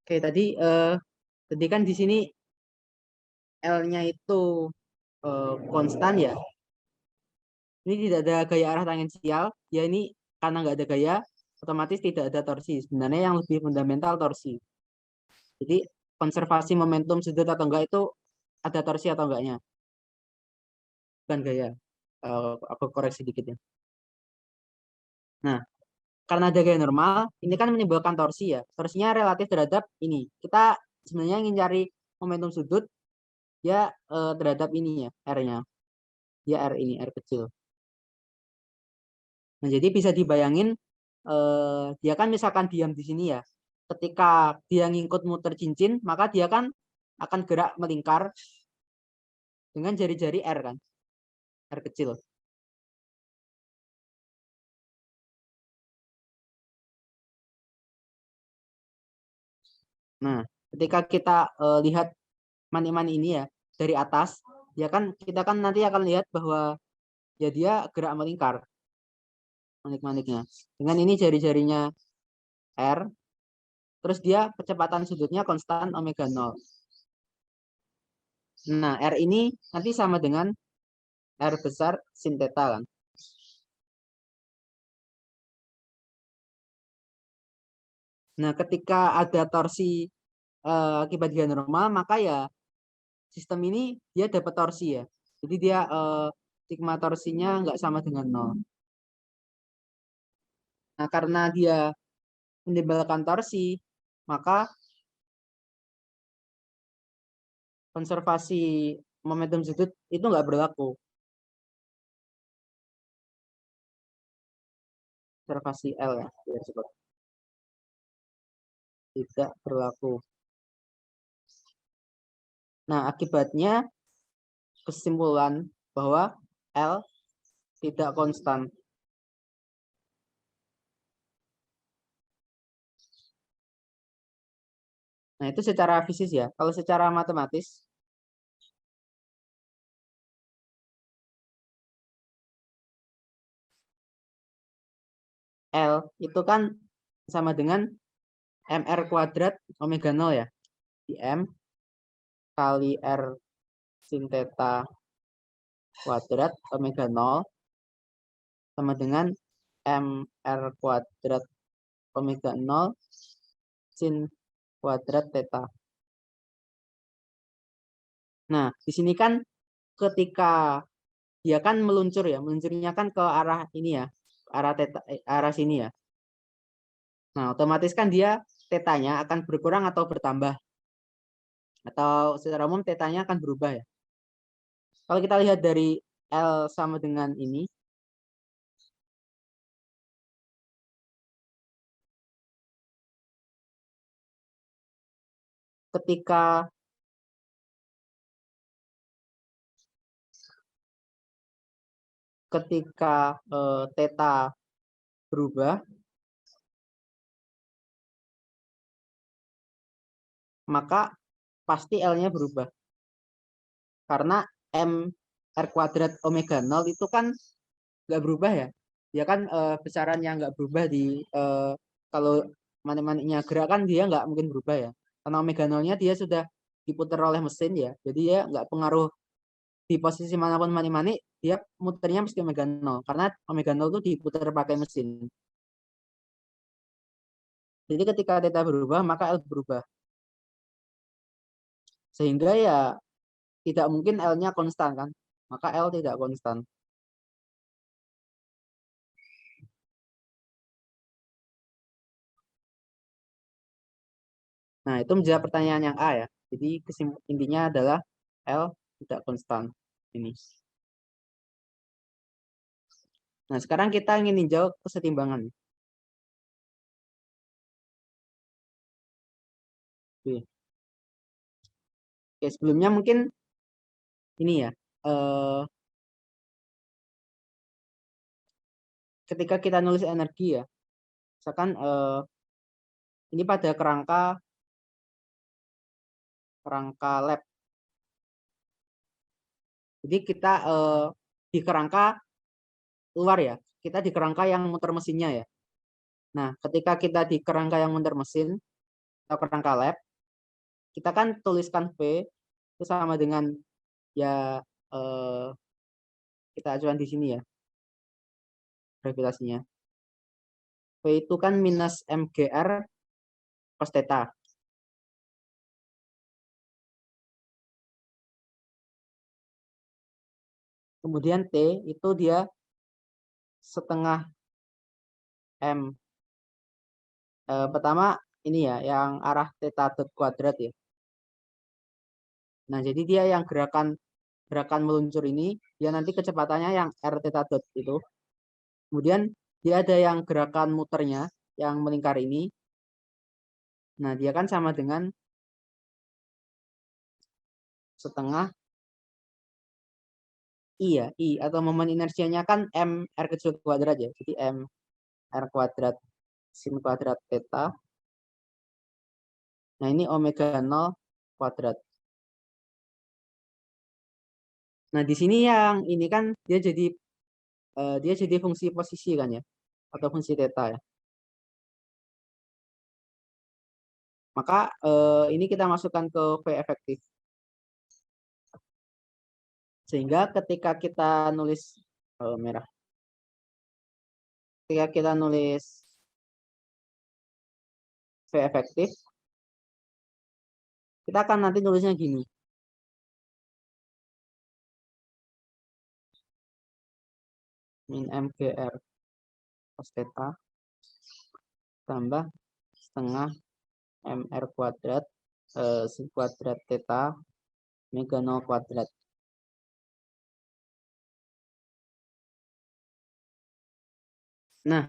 [SPEAKER 2] Oke, tadi kan di sini L-nya itu konstan ya. Ini tidak ada gaya arah tangensial. Ya ini karena nggak ada gaya, otomatis tidak ada torsi. Sebenarnya yang lebih fundamental torsi. Jadi konservasi momentum sudut atau enggak itu ada torsi atau enggaknya. Bukan gaya. Aku koreksi dikit ya. Nah, karena ada gaya normal, ini kan menimbulkan torsi ya. Torsinya relatif terhadap ini. Kita sebenarnya ingin cari momentum sudut ya terhadap ini ya, R-nya. Ya R ini, R kecil. Nah, jadi bisa dibayangin dia kan misalkan diam di sini ya. Ketika dia ngikut muter cincin, maka dia kan akan gerak melingkar dengan jari-jari R kan, R kecil. Nah, ketika kita lihat mani-mani ini ya dari atas, ya kan kita kan nanti akan lihat bahwa ya dia gerak melingkar manik-maniknya. Dengan ini jari-jarinya R, terus dia kecepatan sudutnya konstan omega 0. Nah, R ini nanti sama dengan R besar sin theta kan. Nah, ketika ada torsi akibat gaya normal, maka ya sistem ini dia dapat torsi ya. Jadi dia sigma torsinya nggak sama dengan 0. Nah, karena dia menimbulkan torsi, maka konservasi momentum sudut itu nggak berlaku. Konservasi L ya, tidak berlaku. Nah, akibatnya kesimpulan bahwa L tidak konstan. Nah, itu secara fisis ya. Kalau secara matematis, L itu kan sama dengan MR kuadrat omega 0 ya. Di M kali R sin theta kuadrat omega 0 sama dengan MR kuadrat omega 0 sin kuadrat theta. Nah, di sini kan ketika dia kan meluncur ya, meluncurnya kan ke arah ini ya, arah theta, arah sini ya. Nah, otomatis kan dia tetanya akan berkurang atau bertambah. Atau secara umum tetanya akan berubah ya. Kalau kita lihat dari L sama dengan ini, ketika theta berubah, maka pasti L-nya berubah. Karena M R kuadrat omega 0 itu kan nggak berubah ya. Ya kan besaran yang nggak berubah di kalau manik-maniknya gerak kan dia nggak mungkin berubah ya. Karena omega 0-nya dia sudah diputar oleh mesin ya. Jadi ya nggak pengaruh di posisi manapun manik-manik, dia muternya mesti omega 0. Karena omega 0 itu diputar pakai mesin. Jadi ketika theta berubah, maka L berubah. Sehingga ya tidak mungkin L-nya konstan kan. Maka L tidak konstan. Nah, itu menjawab pertanyaan yang A ya. Jadi intinya adalah L tidak konstan. Ini. Nah, sekarang kita ingin ninjau kesetimbangan. Oke. Oke, sebelumnya mungkin ini ya. Ketika kita nulis energi ya, misalkan ini pada kerangka lab. Jadi kita di kerangka luar ya. Kita di kerangka yang muter mesinnya ya. Nah, ketika kita di kerangka yang muter mesin atau kerangka lab, kita kan tuliskan V itu sama dengan ya kita ajukan di sini ya gravitasinya. V itu kan minus mgr cos theta. Kemudian T itu dia setengah M. Pertama ini ya yang arah theta dot kuadrat ya. Nah, jadi dia yang gerakan meluncur ini, dia nanti kecepatannya yang r theta dot itu. Kemudian dia ada yang gerakan muternya, yang melingkar ini. Nah, dia kan sama dengan setengah I ya, I atau momen inersianya kan M R kecil kuadrat ya. Jadi M R kuadrat sin kuadrat theta. Nah, ini omega 0 kuadrat. Nah, di sini yang ini kan dia jadi fungsi posisi kan ya, atau fungsi theta ya. Maka ini kita masukkan ke V efektif. Sehingga ketika kita nulis merah, ketika kita nulis V efektif, kita akan nanti nulisnya gini. Min mgr cos theta tambah setengah mr kuadrat sin kuadrat theta omega 0 kuadrat. Nah,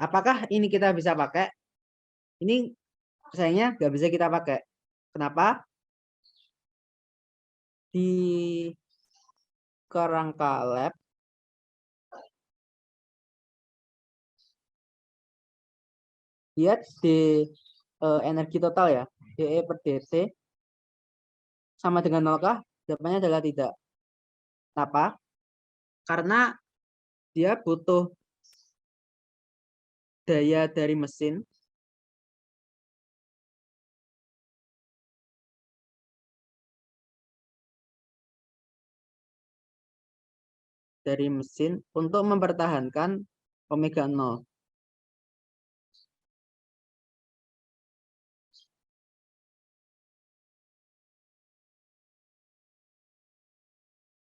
[SPEAKER 2] apakah ini kita bisa pakai? Ini sayangnya nggak bisa kita pakai. Kenapa? Di kerangka lab lihat di energi total ya, dE per dt sama dengan 0 kah? Jawabannya adalah tidak. Kenapa? Karena dia butuh daya dari mesin untuk mempertahankan omega 0.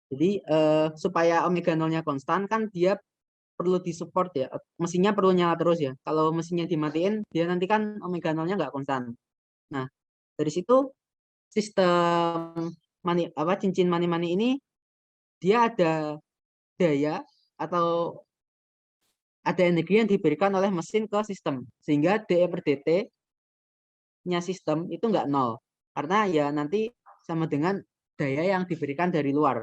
[SPEAKER 2] Jadi supaya omega 0-nya konstan kan dia perlu disupport ya. Mesinnya perlu nyala terus ya. Kalau mesinnya dimatiin, dia nanti kan omega 0-nya nggak konstan. Nah, dari situ sistem cincin mani-mani ini dia ada daya atau ada energi yang diberikan oleh mesin ke sistem. Sehingga dE per dt-nya sistem itu nggak nol. Karena ya nanti sama dengan daya yang diberikan dari luar.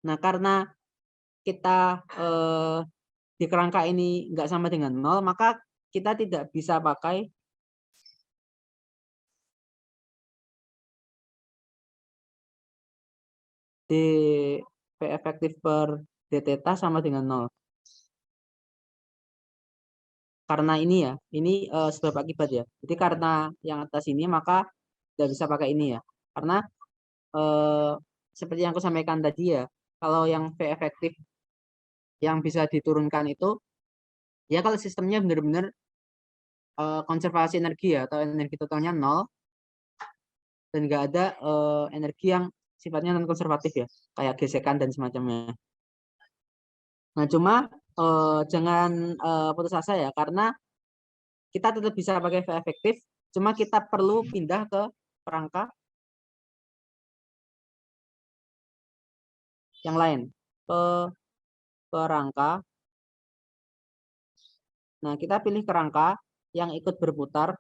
[SPEAKER 2] Nah, karena kita di kerangka ini nggak sama dengan nol, maka kita tidak bisa pakai dP efektif per d theta sama dengan 0. Karena ini ya, ini sebab akibat ya. Jadi karena yang atas ini maka tidak bisa pakai ini ya. Karena seperti yang aku sampaikan tadi ya, kalau yang V efektif yang bisa diturunkan itu, ya kalau sistemnya benar-benar konservasi energi ya, atau energi totalnya 0, dan nggak ada energi yang sifatnya non konservatif ya, kayak gesekan dan semacamnya. Nah, cuma jangan putus asa ya, karena kita tetap bisa pakai V efektif, cuma kita perlu pindah ke kerangka yang lain, ke kerangka. Nah, kita pilih kerangka yang ikut berputar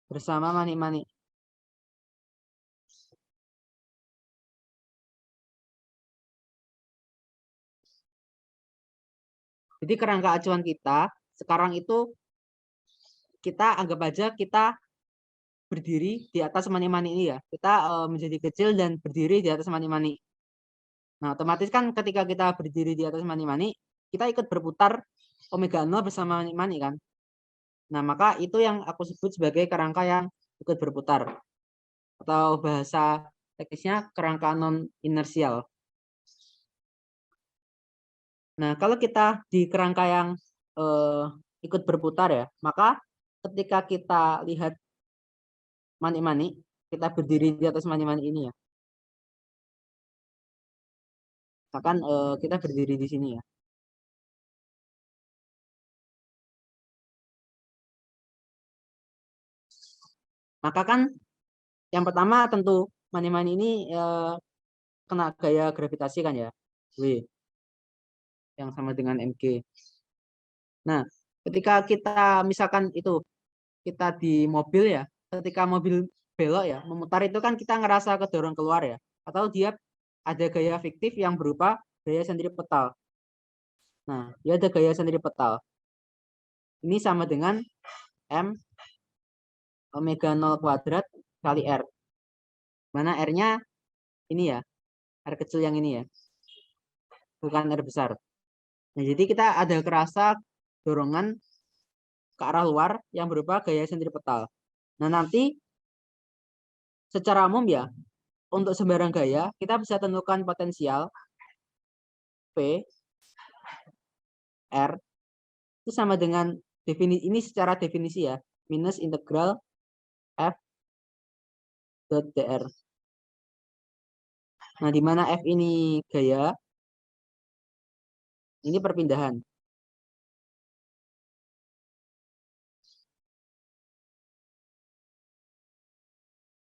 [SPEAKER 2] bersama mani-mani. Jadi kerangka acuan kita sekarang itu kita anggap aja kita berdiri di atas mani-mani ini ya. Kita menjadi kecil dan berdiri di atas mani-mani. Nah, otomatis kan ketika kita berdiri di atas mani-mani, kita ikut berputar omega 0 bersama mani-mani kan. Nah, maka itu yang aku sebut sebagai kerangka yang ikut berputar. Atau bahasa teknisnya kerangka non inersial. Nah, kalau kita di kerangka yang ikut berputar ya, maka ketika kita lihat mani-mani, kita berdiri di atas mani-mani ini ya. Misalkan kita berdiri di sini ya. Maka kan yang pertama tentu mani-mani ini kena gaya gravitasi kan ya, W, yang sama dengan mg. Nah, ketika kita misalkan itu kita di mobil ya, ketika mobil belok ya, memutar itu kan kita ngerasa kedorong keluar ya, atau dia ada gaya fiktif yang berupa gaya sentripetal. Nah, dia ada gaya sentripetal. Ini sama dengan M omega 0 kuadrat kali R. Mana R-nya ini ya, R kecil yang ini ya, bukan R besar. Nah, jadi kita ada kerasa dorongan ke arah luar yang berupa gaya sentripetal. Nah, nanti secara umum ya, untuk sembarang gaya, kita bisa tentukan potensial P, R, itu sama dengan definisi, ini secara definisi ya, minus integral F dot dr. Nah, di mana F ini gaya, ini perpindahan.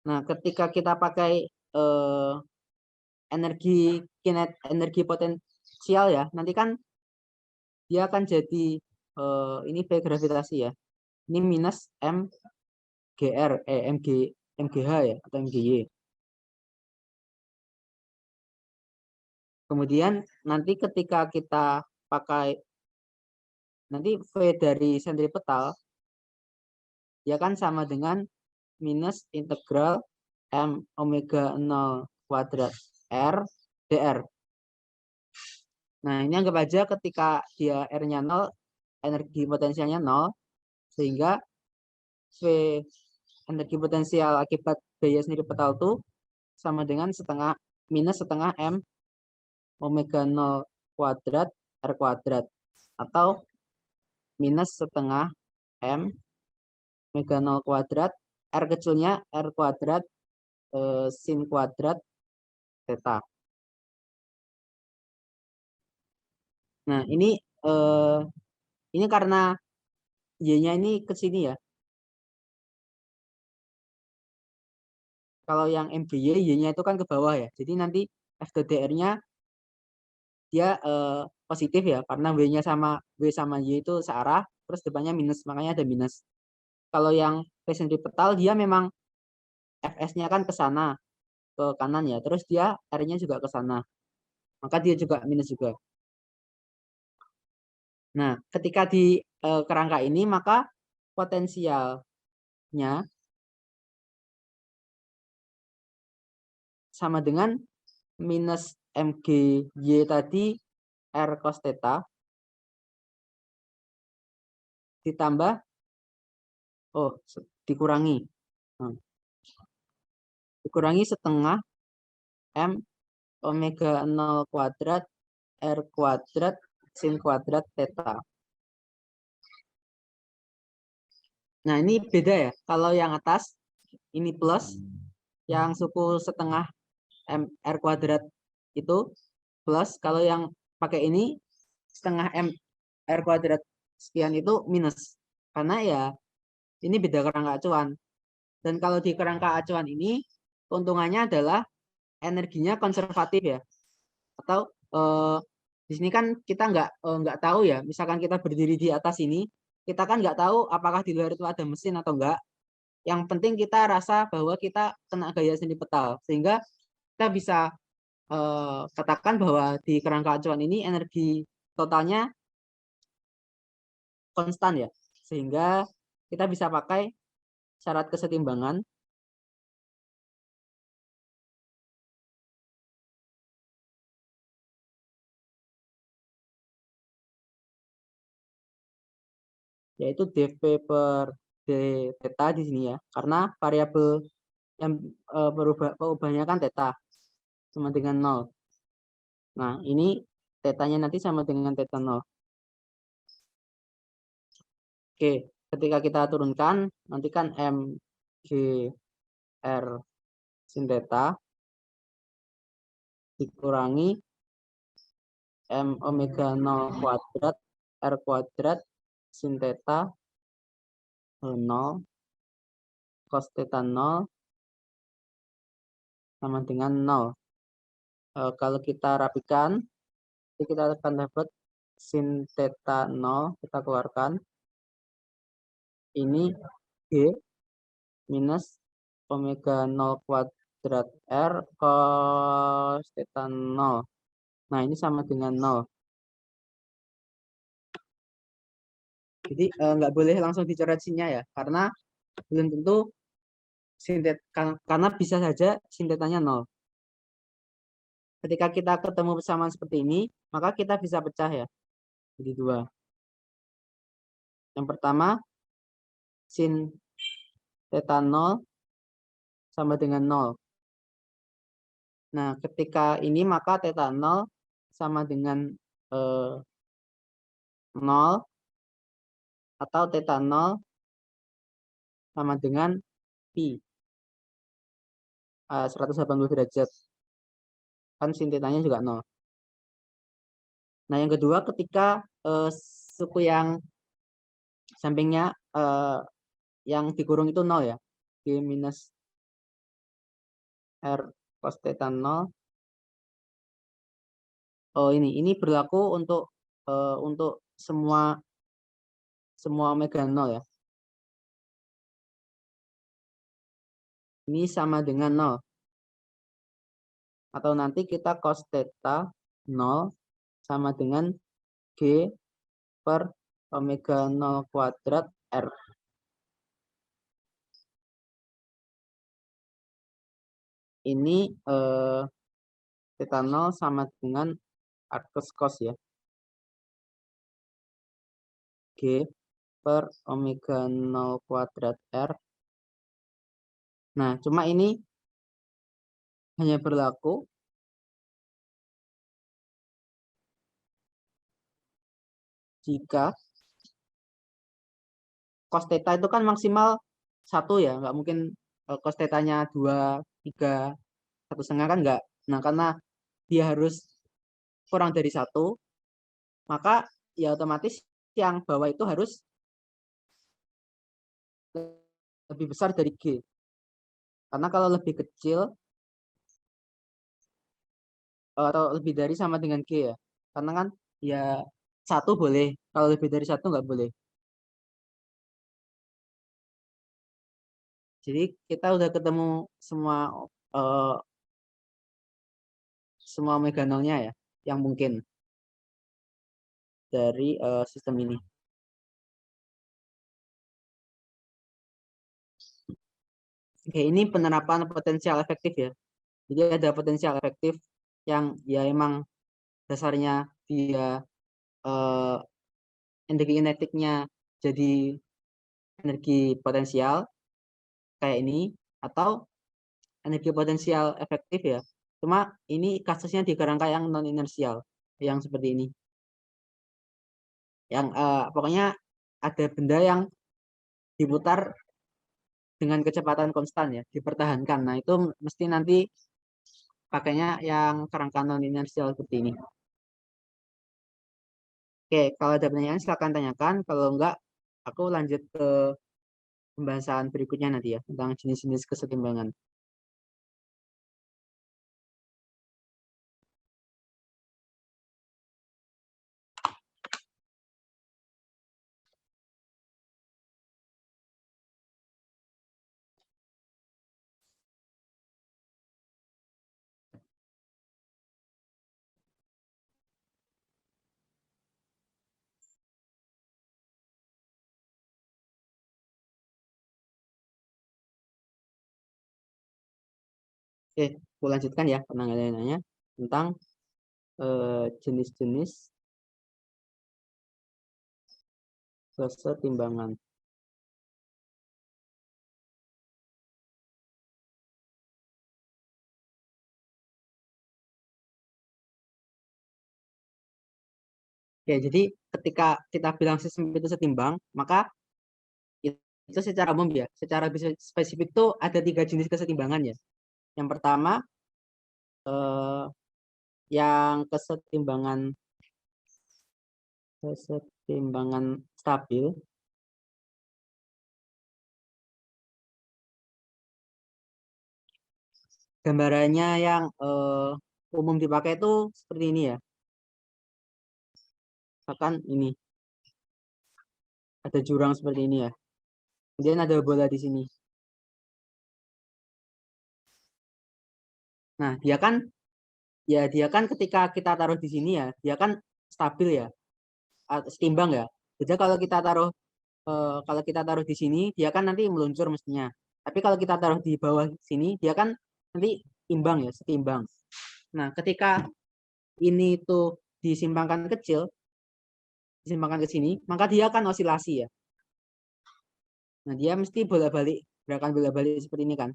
[SPEAKER 2] Nah, ketika kita pakai energi potensial ya, nanti kan dia akan jadi ini V gravitasi ya. Ini minus MGH ya, atau MGY. Kemudian nanti ketika kita pakai nanti V dari sentripetal, dia kan sama dengan minus integral M omega 0 kuadrat R dr. Nah, ini anggap aja ketika dia R-nya 0, energi potensialnya 0, sehingga V energi potensial akibat gaya sentripetal itu sama dengan minus setengah M omega 0 kuadrat R kuadrat, atau minus setengah M omega 0 kuadrat R kecilnya R kuadrat sin kuadrat theta. Nah, ini karena Y-nya ini ke sini ya. Kalau yang MGY, Y-nya itu kan ke bawah ya. Jadi nanti F dr-nya dia positif ya, karena W-nya sama W sama Y itu searah, terus depannya minus, makanya ada minus. Kalau yang V sentripetal dia memang Fs-nya kan ke sana, ke kanan ya, terus dia R-nya juga ke sana, maka dia juga minus juga. Nah, ketika di kerangka ini, maka potensialnya sama dengan minus MGY tadi R cos theta ditambah dikurangi. Dikurangi setengah M omega 0 kuadrat R kuadrat sin kuadrat theta. Nah, ini beda ya. Kalau yang atas ini plus, yang suku setengah M R kuadrat itu plus. Kalau yang pakai ini setengah M R kuadrat sekian itu minus. Karena ya ini beda kerangka acuan. Dan kalau di kerangka acuan ini keuntungannya adalah energinya konservatif ya. Atau di sini kan kita nggak tahu ya. Misalkan kita berdiri di atas ini, kita kan nggak tahu apakah di luar itu ada mesin atau enggak. Yang penting kita rasa bahwa kita kena gaya sentripetal, sehingga kita bisa katakan bahwa di kerangka acuan ini energi totalnya konstan ya, sehingga kita bisa pakai syarat kesetimbangan yaitu dv per d theta di sini ya, karena variabel yang perubahannya kan theta sama dengan 0. Nah, ini tetanya nanti sama dengan theta 0. Oke, ketika kita turunkan, nanti kan M G R sin theta dikurangi M omega 0 kuadrat R kuadrat sin theta 0 cos theta 0 sama dengan 0. Kalau kita rapikan, kita akan dapat sin theta 0, kita keluarkan. Ini G minus omega 0 kuadrat R cos theta 0. Nah, ini sama dengan 0. Jadi nggak boleh langsung dicoret sinnya ya, karena belum tentu karena bisa saja sin tetanya 0. Ketika kita ketemu persamaan seperti ini, maka kita bisa pecah ya, jadi 2. Yang pertama, sin theta 0 sama dengan 0. Nah, ketika ini maka theta 0 sama dengan 0 atau theta 0 sama dengan pi 180 derajat. Kan sin tetanya juga 0. Nah, yang kedua ketika suku yang sampingnya yang dikurung itu 0 ya. G minus R cos theta 0. Oh, ini berlaku untuk semua omega 0 ya. Ini sama dengan 0. Atau nanti kita cos theta 0 sama dengan G per omega 0 kuadrat R. Ini theta 0 sama dengan arcus cos ya. G per omega 0 kuadrat R. Nah, cuma ini hanya berlaku jika cos theta itu kan maksimal 1 ya, nggak mungkin cos theta-nya 2, 3, 1,5 kan nggak. Nah, karena dia harus kurang dari 1, maka ya otomatis yang bawah itu harus lebih besar dari G. Karena kalau lebih kecil atau lebih dari sama dengan G ya. Karena kan ya 1 boleh, kalau lebih dari 1 nggak boleh. Jadi kita udah ketemu semua omega 0-nya ya, yang mungkin dari sistem ini. Oke, ini penerapan potensial efektif ya. Jadi ada potensial efektif yang ya emang dasarnya dia energi kinetiknya jadi energi potensial kayak ini, atau energi potensial efektif ya. Cuma ini kasusnya di kerangka yang non inersial, yang seperti ini. Yang pokoknya ada benda yang diputar dengan kecepatan konstan ya, dipertahankan. Nah, itu mesti nanti pakainya yang kerangka non inersial seperti ini. Oke, kalau ada pertanyaan silakan tanyakan. Kalau enggak, aku lanjut ke pembahasan berikutnya nanti ya, tentang jenis-jenis kesetimbangan. Oke, aku lanjutkan ya penanganannya tentang jenis-jenis kesetimbangan. Ya, jadi ketika kita bilang sistem itu setimbang, maka itu secara umum ya, secara spesifik tuh ada 3 jenis kesetimbangan ya. Yang pertama, yang kesetimbangan stabil. Gambarannya yang umum dipakai itu seperti ini ya. Misalkan ini ada jurang seperti ini ya. Kemudian ada bola di sini. Nah, dia kan ketika kita taruh di sini ya, dia kan stabil ya, setimbang ya. Jadi kalau kita taruh di sini, dia kan nanti meluncur mestinya. Tapi kalau kita taruh di bawah sini, dia kan nanti imbang ya, setimbang. Nah, ketika ini tuh disimpangkan ke sini, maka dia akan osilasi ya. Nah, dia mesti gerakan bolak-balik seperti ini kan.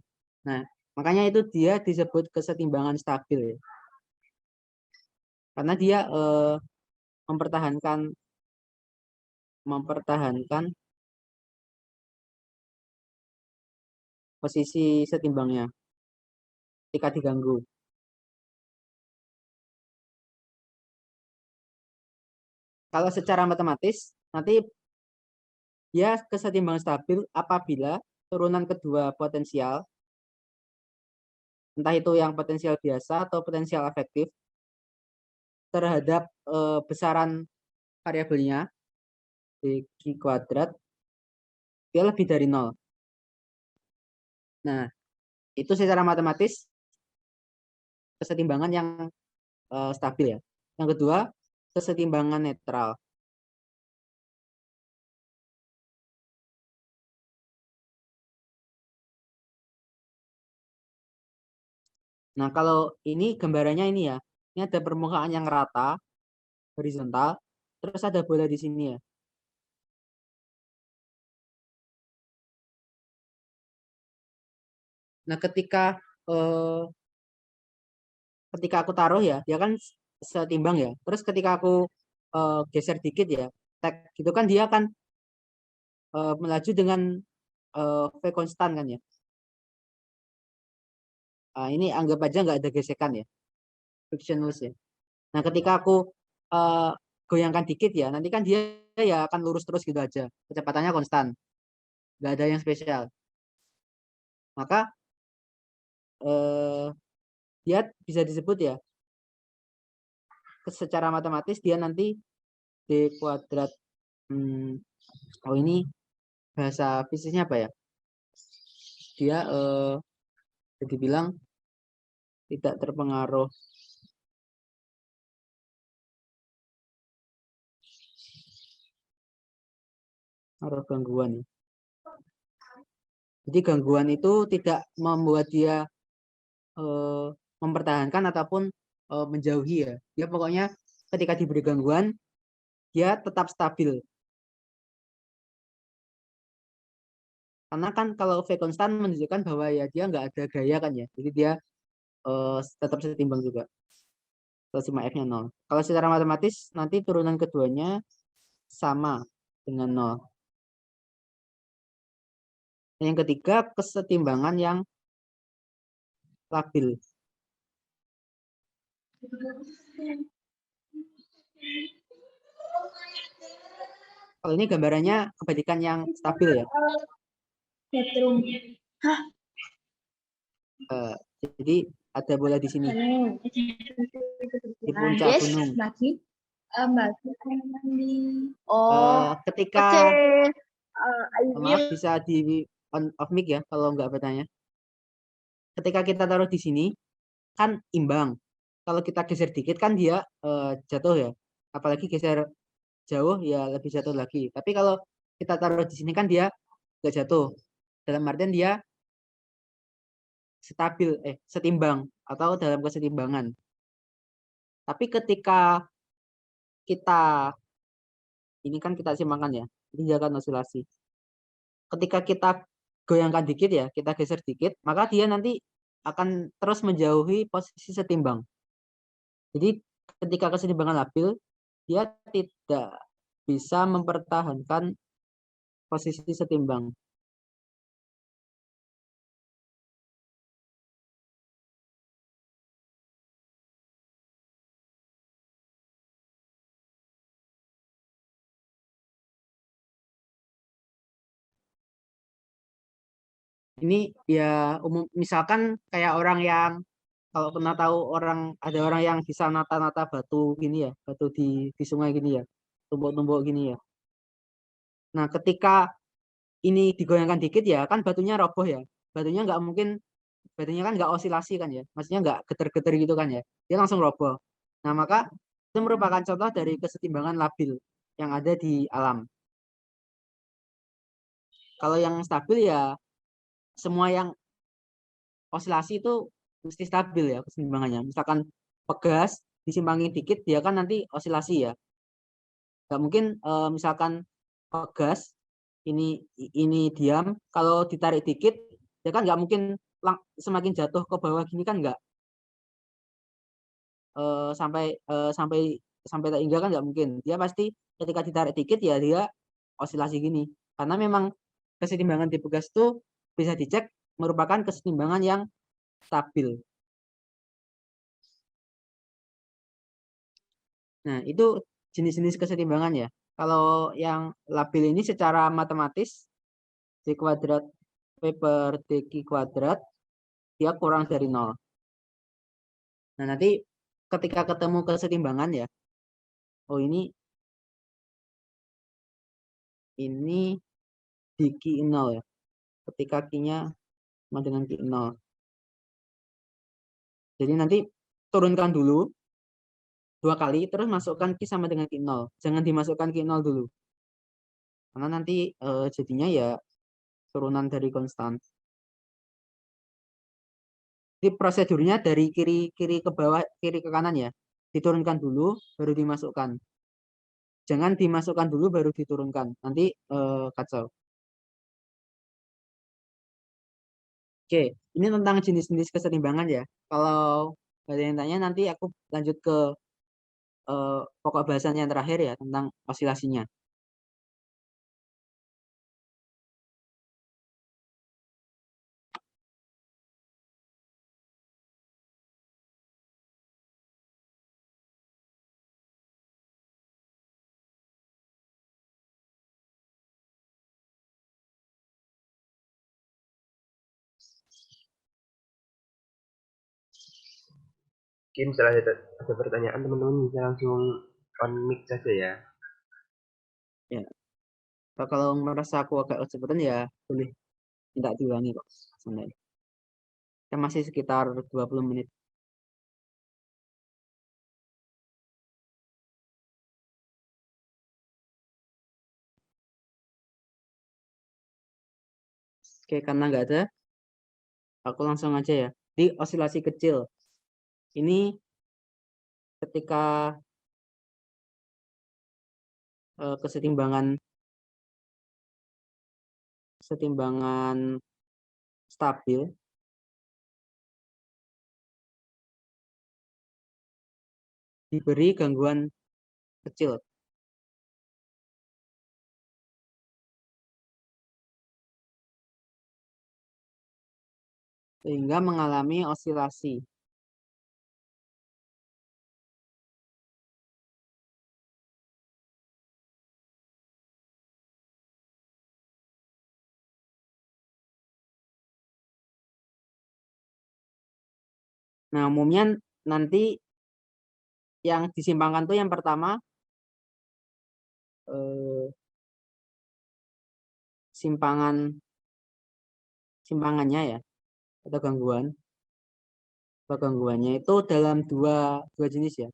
[SPEAKER 2] Nah, makanya itu dia disebut kesetimbangan stabil ya. Karena dia mempertahankan posisi setimbangnya ketika diganggu. Kalau secara matematis, nanti dia kesetimbangan stabil apabila turunan kedua potensial, entah itu yang potensial biasa atau potensial efektif, terhadap besaran variabelnya, dq kuadrat, dia lebih dari 0. Nah, itu secara matematis kesetimbangan yang stabil ya. Yang kedua, kesetimbangan netral. Nah, kalau ini gambarannya ini ya. Ini ada permukaan yang rata, horizontal, terus ada bola di sini ya. Nah, ketika aku taruh ya, dia kan setimbang ya. Terus ketika aku geser dikit ya, tag gitu kan dia akan melaju dengan V konstan kan ya. Ini anggap aja nggak ada gesekan ya, frictionless ya. Nah, ketika aku goyangkan dikit ya, nanti kan dia ya akan lurus terus gitu aja, kecepatannya konstan, nggak ada yang spesial. Maka dia bisa disebut ya, secara matematis dia nanti d kuadrat. Oh, ini bahasa fisiknya apa ya? Dia jadi bilang tidak terpengaruh gangguan. Jadi gangguan itu tidak membuat dia mempertahankan ataupun menjauhi ya. Dia pokoknya ketika diberi gangguan dia tetap stabil. Karena kan kalau V konstan menunjukkan bahwa ya dia nggak ada gaya kan ya. Jadi dia tetap setimbang juga. Kalau cuma F-nya 0. Kalau secara matematis nanti turunan keduanya sama dengan 0. Yang ketiga, kesetimbangan yang labil. Kalau ini gambarannya kebalikan yang stabil ya. Jadi ada bola di sini di puncak gunung. Ketika maaf, bisa di on off mic ya kalau nggak bertanya. Ketika kita taruh di sini kan imbang. Kalau kita geser dikit kan dia jatuh ya. Apalagi geser jauh ya lebih jatuh lagi. Tapi kalau kita taruh di sini kan dia nggak jatuh. Dalam artian dia stabil, setimbang atau dalam kesetimbangan. Tapi ketika kita ini kan kita simbangkan ya. Jadi dia akan osilasi. Ketika kita goyangkan dikit ya, kita geser dikit, maka dia nanti akan terus menjauhi posisi setimbang. Jadi ketika kesetimbangan labil, dia tidak bisa mempertahankan posisi setimbang. Ini ya umum, misalkan kayak orang yang kalau pernah tahu ada orang yang bisa nata-nata batu gini ya, batu di sungai gini ya, tumpuk-tumpuk gini ya. Nah, ketika ini digoyangkan dikit ya, kan batunya roboh ya. Batunya nggak mungkin, batunya kan nggak osilasi kan ya, maksudnya nggak geter-geter gitu kan ya, dia langsung roboh. Nah, maka itu merupakan contoh dari kesetimbangan labil yang ada di alam. Kalau yang stabil ya, semua yang osilasi itu mesti stabil ya keseimbangannya. Misalkan pegas disimpangi dikit dia kan nanti osilasi ya. Nggak mungkin misalkan pegas ini diam, kalau ditarik dikit ya kan nggak mungkin semakin jatuh ke bawah gini kan nggak sampai sampai sampai tak hingga kan nggak mungkin. Dia pasti ketika ditarik dikit ya dia osilasi gini. Karena memang kesetimbangan di pegas itu bisa dicek merupakan kesetimbangan yang stabil. Nah, itu jenis-jenis kesetimbangan ya. Kalau yang labil ini secara matematis D kuadrat P per DQ kuadrat dia kurang dari 0. Nah, nanti ketika ketemu kesetimbangan ya, oh ini di Q 0 ya. Ketika Q-nya sama dengan Q 0. Jadi nanti turunkan dulu 2 kali, terus masukkan Q sama dengan Q 0. Jangan dimasukkan Q 0 dulu. Karena nanti jadinya ya turunan dari konstan. Jadi prosedurnya dari kiri ke bawah, kiri ke kanan ya. Diturunkan dulu, baru dimasukkan. Jangan dimasukkan dulu, baru diturunkan. Nanti kacau. Oke, ini tentang jenis-jenis kesetimbangan ya. Kalau ada yang tanya, nanti aku lanjut ke pokok bahasan yang terakhir ya, tentang osilasinya.
[SPEAKER 1] Mungkin setelah ada pertanyaan teman-teman bisa langsung on mic saja ya.
[SPEAKER 2] Ya, kalau merasa aku agak kecepatan ya boleh minta diulangi kok. Sebenarnya. Ya, masih sekitar 20 menit. Oke, karena nggak ada, aku langsung aja ya. Di osilasi kecil, ini ketika kesetimbangan stabil diberi gangguan kecil sehingga mengalami osilasi. Nah, umumnya nanti yang disimpangkan tuh yang pertama simpangannya ya atau gangguannya itu dalam dua jenis ya,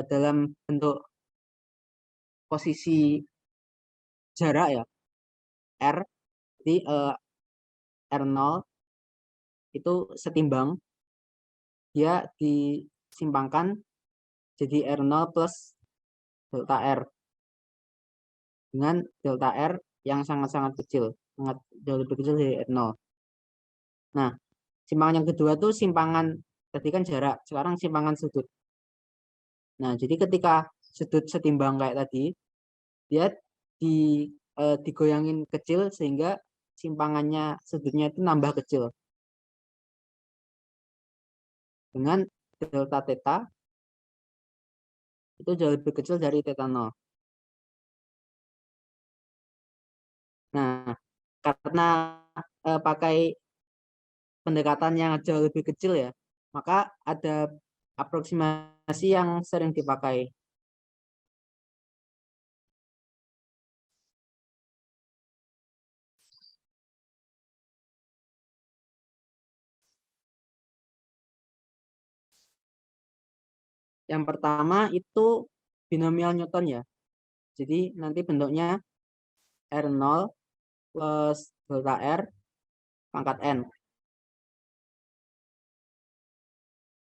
[SPEAKER 2] dalam bentuk posisi jarak ya R, jadi R0 itu setimbang, dia disimpangkan jadi R0 plus delta R. dengan delta R yang sangat-sangat kecil, sangat jauh lebih kecil dari R0. Nah, simpangan yang kedua tuh simpangan, tadi kan jarak, sekarang simpangan sudut. Nah, jadi ketika sudut setimbang kayak tadi, dia digoyangin kecil sehingga simpangannya sudutnya itu nambah kecil. Dengan delta theta itu jauh lebih kecil dari theta 0. Nah, karena pakai pendekatan yang jauh lebih kecil ya, maka ada aproksimasi yang sering dipakai. Yang pertama itu binomial Newton ya. Jadi nanti bentuknya R0 plus delta R pangkat N.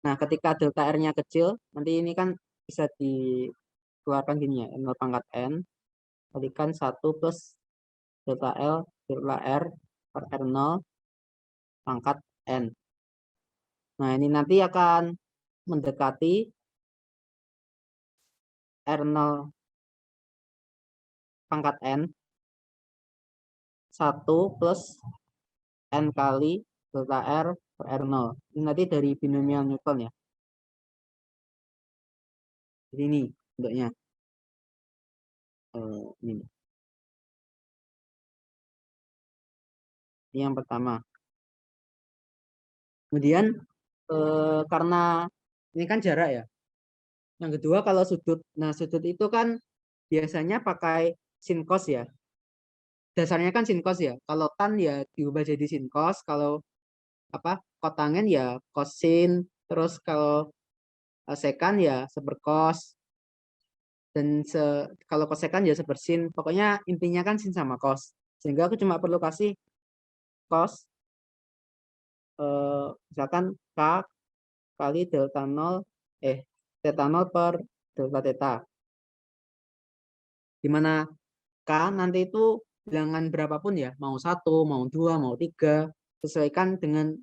[SPEAKER 2] Nah, ketika delta R-nya kecil, nanti ini kan bisa dikeluarkan gini ya, R0 pangkat N, kalikan 1 plus delta L, delta R per R0 pangkat N. Nah, ini nanti akan mendekati R0 pangkat N 1 plus N kali delta R per R0. Ini nanti dari binomial Newton ya. Jadi ini bentuknya. Ini. Ini yang pertama. Kemudian karena ini kan jarak ya. Yang kedua kalau sudut. Nah, sudut itu kan biasanya pakai sin cos ya. Dasarnya kan sin cos ya. Kalau tan ya diubah jadi sin cos, kalau apa? Kotangen ya kosin, terus kalau sekan ya seperkos, dan kalau kosekan ya sepersin. Pokoknya intinya kan sin sama cos. Sehingga aku cuma perlu kasih cos misalkan K kali delta 0 theta 0 per delta theta. Dimana K nanti itu bilangan berapapun ya, mau 1, mau 2, mau 3, sesuaikan dengan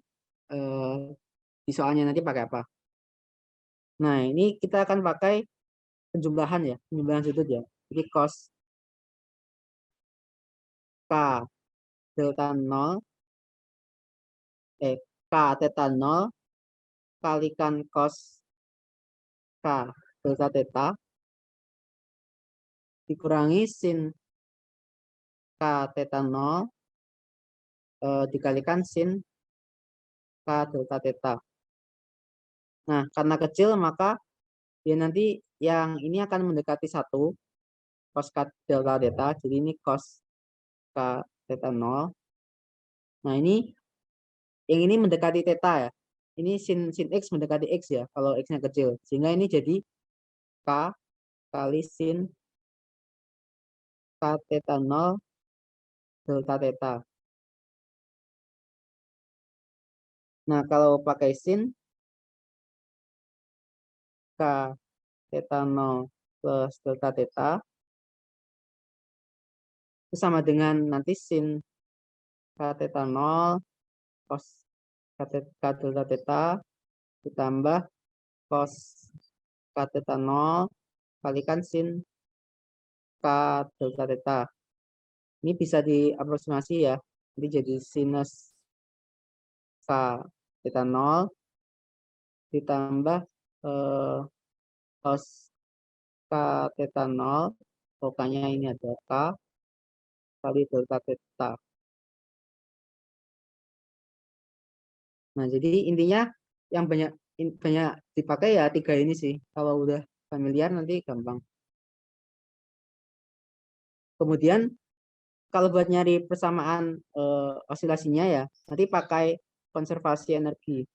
[SPEAKER 2] di soalnya nanti pakai apa. Nah, ini kita akan pakai penjumlahan ya, penjumlahan sudut ya. Jadi cos K delta 0 K theta 0 kalikan cos K delta theta dikurangi sin K theta 0 dikalikan sin K delta theta. Nah, karena kecil maka dia nanti yang ini akan mendekati 1 cos K delta theta. Jadi ini cos K theta 0. Nah, ini yang ini mendekati theta ya. Ini sin X mendekati X ya, kalau X-nya kecil. Sehingga ini jadi K kali sin K theta 0 delta theta. Nah, kalau pakai sin K theta 0 plus delta theta itu sama dengan nanti sin K theta 0 cos K delta theta ditambah cos K theta 0 kalikan sin K delta theta. Ini bisa diaproksimasi ya. Jadi jadi sinus K theta 0 ditambah cos K theta 0. Pokoknya ini ada K kali delta theta. Nah, jadi intinya yang banyak dipakai ya 3 ini sih. Kalau udah familiar nanti gampang. Kemudian kalau buat nyari persamaan osilasinya ya, nanti pakai konservasi energi.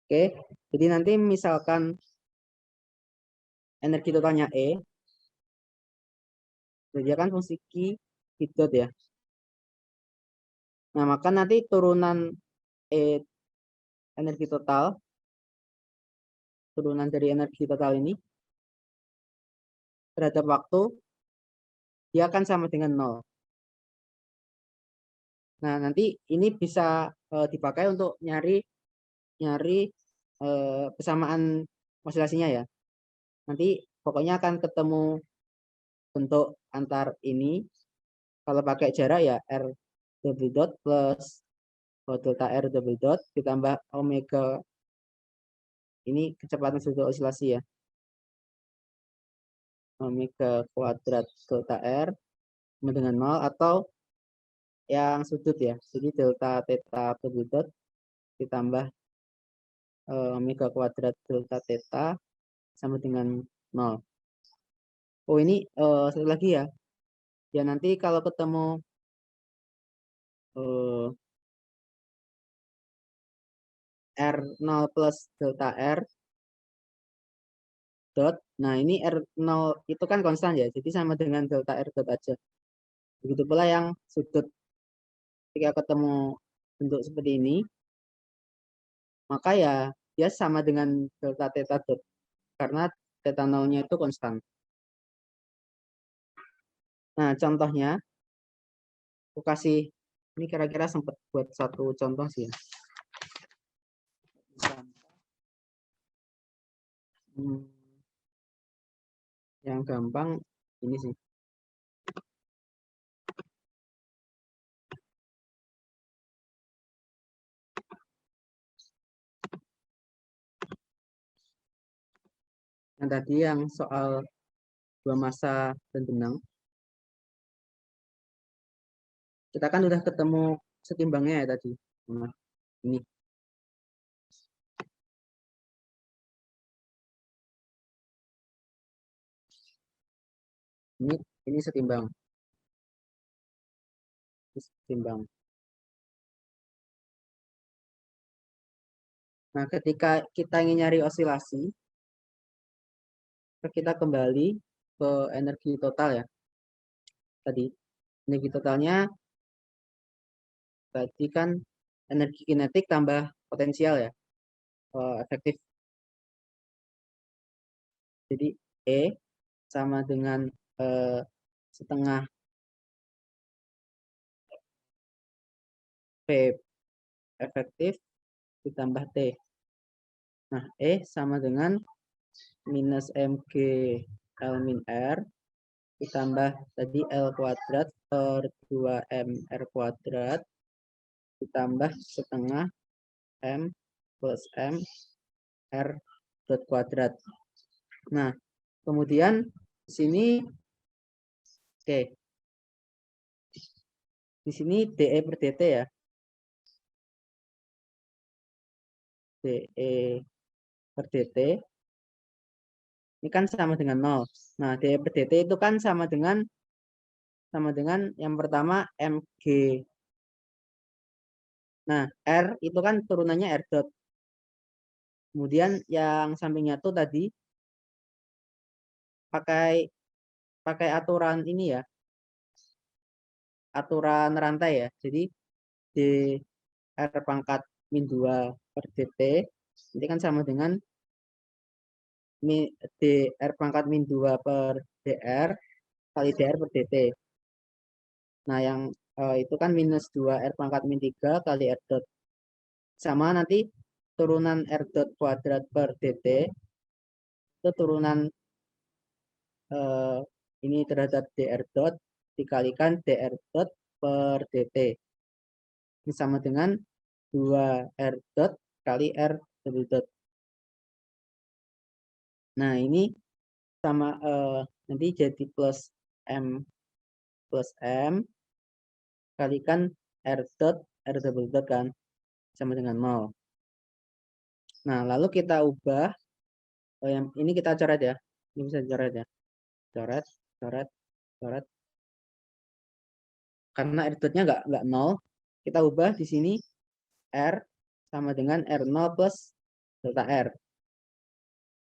[SPEAKER 2] Oke, jadi nanti misalkan energi totalnya E, dia kan fungsi Q dot ya. Nah, maka nanti turunan E energi total, turunan dari energi total ini terhadap waktu, dia akan sama dengan 0. Nah, nanti ini bisa dipakai untuk nyari persamaan osilasinya ya. Nanti pokoknya akan ketemu bentuk antar ini. Kalau pakai jarak ya R double dot plus delta R double dot ditambah omega, ini kecepatan sudut osilasi ya, omega kuadrat delta R sama dengan 0, atau yang sudut ya, jadi delta theta double dot ditambah omega kuadrat delta theta sama dengan 0. Oh, ini sekali lagi ya. Ya, nanti kalau ketemu R0 plus delta R dot. Nah, ini R0 itu kan konstan ya, jadi sama dengan delta R dot aja. Begitu pula yang sudut. Ketika ketemu bentuk seperti ini, maka ya dia sama dengan delta theta dot, karena theta nolnya itu konstan. Nah, contohnya, aku kasih, ini kira-kira sempat buat satu contoh sih ya. Yang gampang ini sih. Yang tadi yang soal dua massa dan benang, kita kan udah ketemu setimbangnya ya tadi. Nah, ini. Ini setimbang. Ini setimbang. Nah, ketika kita ingin nyari osilasi, kita kembali ke energi total ya. Tadi energi totalnya tadi kan energi kinetik tambah potensial ya, efektif. Jadi E sama dengan setengah P efektif ditambah T. Nah, E sama dengan minus mg L min R ditambah tadi L kuadrat per 2m R kuadrat ditambah setengah M plus M R dot kuadrat. Nah, kemudian di sini, oke, di sini DE per DT ya, DE per DT ini kan sama dengan 0. Nah, DE per DT itu kan sama dengan yang pertama mg. Nah, R itu kan turunannya R dot. Kemudian yang sampingnya tuh tadi pakai aturan ini ya, aturan rantai ya. Jadi D R pangkat min 2 per DT ini kan sama dengan DR pangkat min 2 per DR kali DR per DT. Nah, yang itu kan minus 2 R pangkat min 3 kali R dot. Sama nanti turunan R dot kuadrat per DT itu turunan ini terhadap DR dot dikalikan DR dot per DT. Ini sama dengan 2 R dot kali R double dot. Nah, ini sama nanti jadi plus M kalikan R dot R double dot kan sama dengan 0. Nah, lalu kita ubah yang ini, kita coret ya. Ini bisa coret ya. Coret. Karena R dotnya nggak 0, kita ubah di sini R sama dengan R0 plus delta R.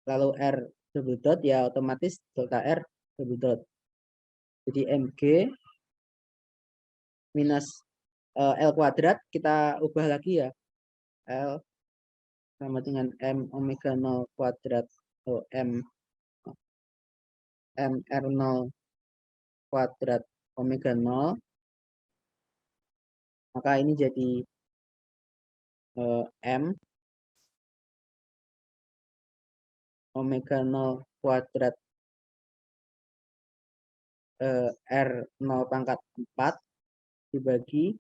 [SPEAKER 2] Lalu R double dot ya otomatis delta R double dot. Jadi mg minus L kuadrat kita ubah lagi ya. L sama dengan M omega 0 kuadrat atau MR0 kuadrat omega 0, maka ini jadi M omega 0 kuadrat R0 pangkat 4 dibagi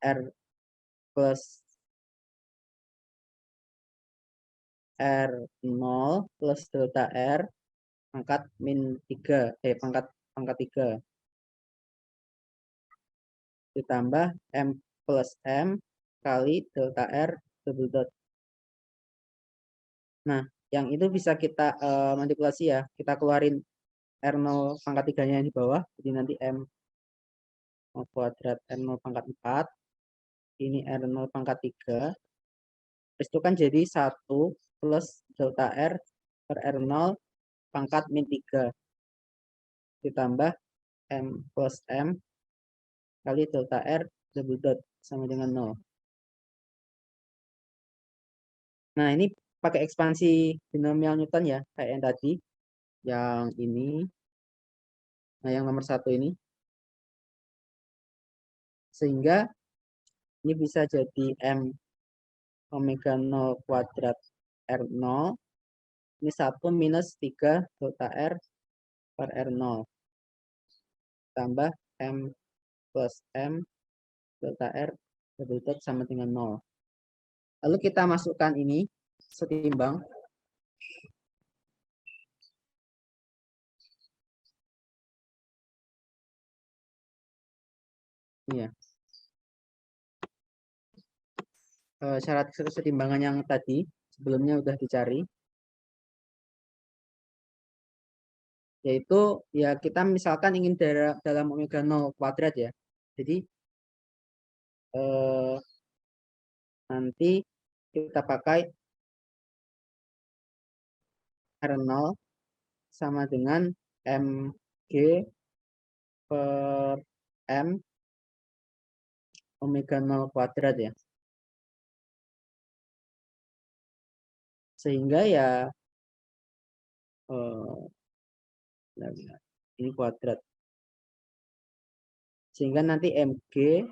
[SPEAKER 2] R plus R0 plus delta R pangkat min 3, pangkat 3 ditambah M plus M kali delta R double dot. Nah, yang itu bisa kita manipulasi ya. Kita keluarin R0 pangkat 3-nya di bawah. Jadi nanti M kuadrat R0 pangkat 4. Ini R0 pangkat 3. Terus itu kan jadi 1 plus delta R per R0 pangkat min 3. Ditambah M plus M kali delta R double dot sama dengan 0. Nah, ini pakai ekspansi binomial Newton ya, kayak yang tadi. Yang ini. Nah, yang nomor 1 ini. Sehingga ini bisa jadi M omega 0 kuadrat R0. Ini 1 minus 3 delta R per R0. Tambah M plus M delta R double dot sama dengan 0. Lalu kita masukkan ini setimbang. Iya. Syarat kesetimbangan yang tadi sebelumnya udah dicari. Yaitu ya kita misalkan ingin dalam omega 0 kuadrat ya. Jadi nanti kita pakai R0 sama dengan MG per M omega 0 kuadrat ya. Sehingga ya ini kuadrat. Sehingga nanti MG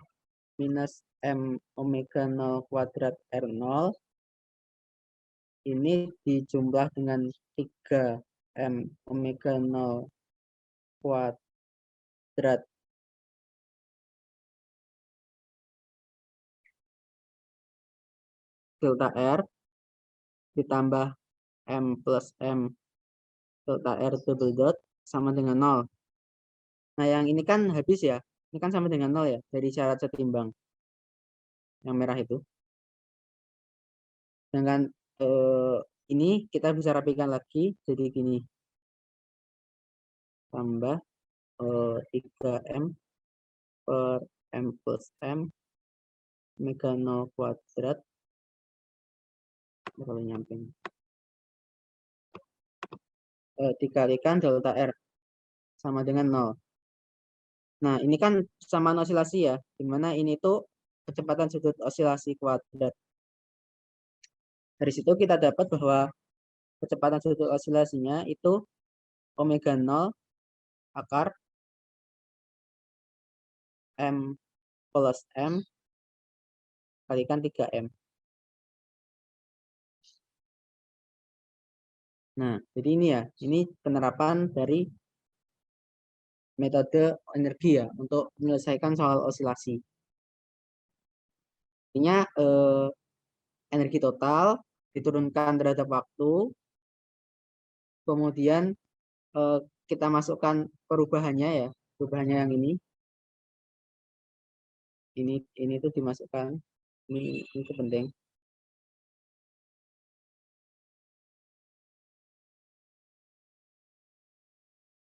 [SPEAKER 2] minus M omega 0 kuadrat R0 ini dijumlah dengan 3 M omega 0 kuadrat delta R ditambah M plus M delta R double dot sama dengan 0. Nah, yang ini kan habis ya. Ini kan sama dengan 0 ya, dari syarat setimbang. Yang merah itu. Dengan ini kita bisa rapikan lagi jadi gini. Tambah 3M per M plus M omega 0 kuadrat. Kalau nyamping. Dikalikan delta R sama dengan 0. Nah, ini kan kesamaan osilasi ya, dimana ini tuh kecepatan sudut osilasi kuadrat. Dari situ kita dapat bahwa kecepatan sudut osilasinya itu omega 0 akar M plus M kalikan 3M. Nah, jadi ini ya, ini penerapan dari metode energi ya untuk menyelesaikan soal osilasi. Artinya energi total diturunkan terhadap waktu, kemudian kita masukkan perubahannya ya, perubahannya yang ini tuh dimasukkan, ini itu penting.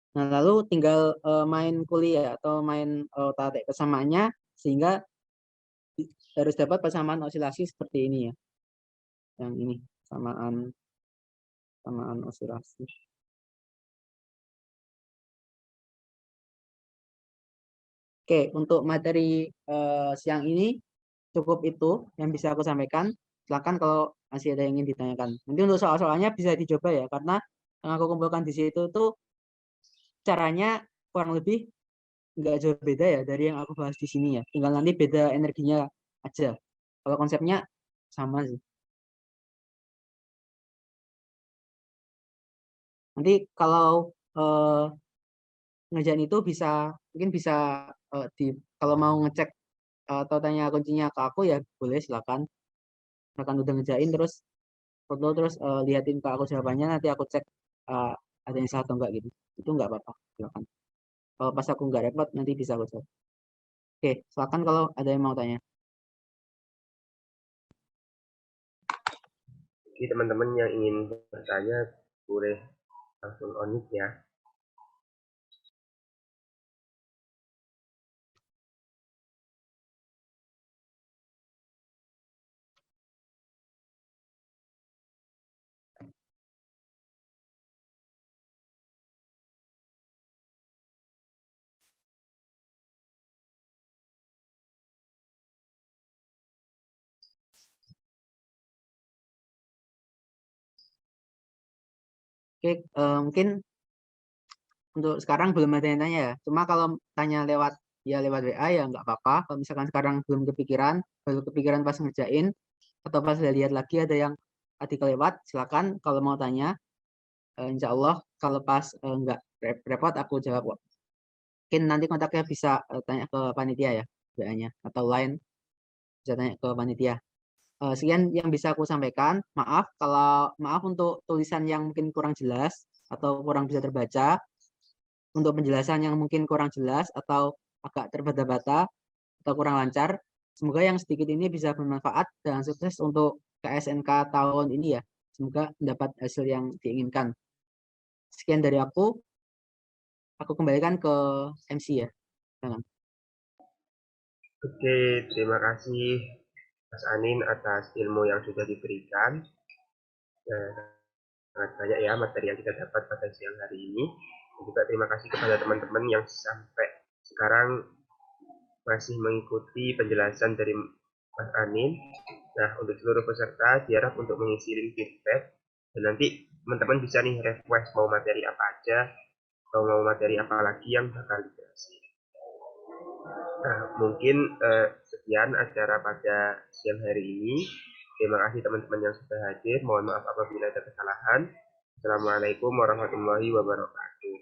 [SPEAKER 2] Nah, lalu tinggal main kuliah atau main tarik kesamaannya sehingga harus dapat persamaan osilasi seperti ini ya. Yang ini samaan osilasi. Oke, untuk materi siang ini cukup itu yang bisa aku sampaikan. silakan kalau masih ada yang ingin ditanyakan. Nanti untuk soal-soalnya bisa dicoba ya, karena yang aku kumpulkan di situ tuh caranya kurang lebih nggak jauh beda ya dari yang aku bahas di sini ya. Tinggal nanti beda energinya aja. Kalau konsepnya sama sih. Nanti kalau eh, ngerjain itu bisa mungkin bisa di kalau mau ngecek atau tanya kuncinya ke aku ya boleh silakan. Misalkan udah ngerjain terus foto terus liatin ke aku jawabannya nanti aku cek eh, ada yang salah atau enggak gitu. Itu enggak apa-apa. Silakan. Kalau pas aku nggak repot nanti bisa aku jawab. Oke, silakan kalau ada yang mau tanya.
[SPEAKER 1] Jadi teman-teman yang ingin bertanya boleh langsung on mic ya.
[SPEAKER 2] Oke, mungkin untuk sekarang belum ada yang tanya ya. Cuma kalau tanya lewat ya lewat WA ya nggak apa-apa. Kalau misalkan sekarang belum kepikiran, baru kepikiran pas ngerjain atau pas lihat lagi ada yang artikel lewat, silakan kalau mau tanya. Insya Allah kalau pas nggak repot aku jawab kok. Mungkin nanti kontaknya bisa tanya ke panitia ya, WA-nya atau lain bisa tanya ke panitia. Sekian yang bisa aku sampaikan. Maaf untuk tulisan yang mungkin kurang jelas atau kurang bisa terbaca. Untuk penjelasan yang mungkin kurang jelas atau agak terbata-bata atau kurang lancar. Semoga yang sedikit ini bisa bermanfaat dan sukses untuk KSNK tahun ini ya. Semoga mendapat hasil yang diinginkan. Sekian dari aku kembalikan ke MC ya. Jangan.
[SPEAKER 1] Oke, terima kasih Mas Anin atas ilmu yang sudah diberikan. Nah, sangat banyak ya materi yang kita dapat pada siang hari ini. Dan juga terima kasih kepada teman-teman yang sampai sekarang masih mengikuti penjelasan dari Mas Anin. Nah, untuk seluruh peserta diharap untuk mengisi link feedback dan nanti teman-teman bisa nih request mau materi apa aja atau mau materi apa lagi yang bakal dibahas. Nah, mungkin sekian acara pada siang hari ini. Terima kasih teman-teman yang sudah hadir. Mohon maaf apabila ada kesalahan. Assalamualaikum warahmatullahi wabarakatuh.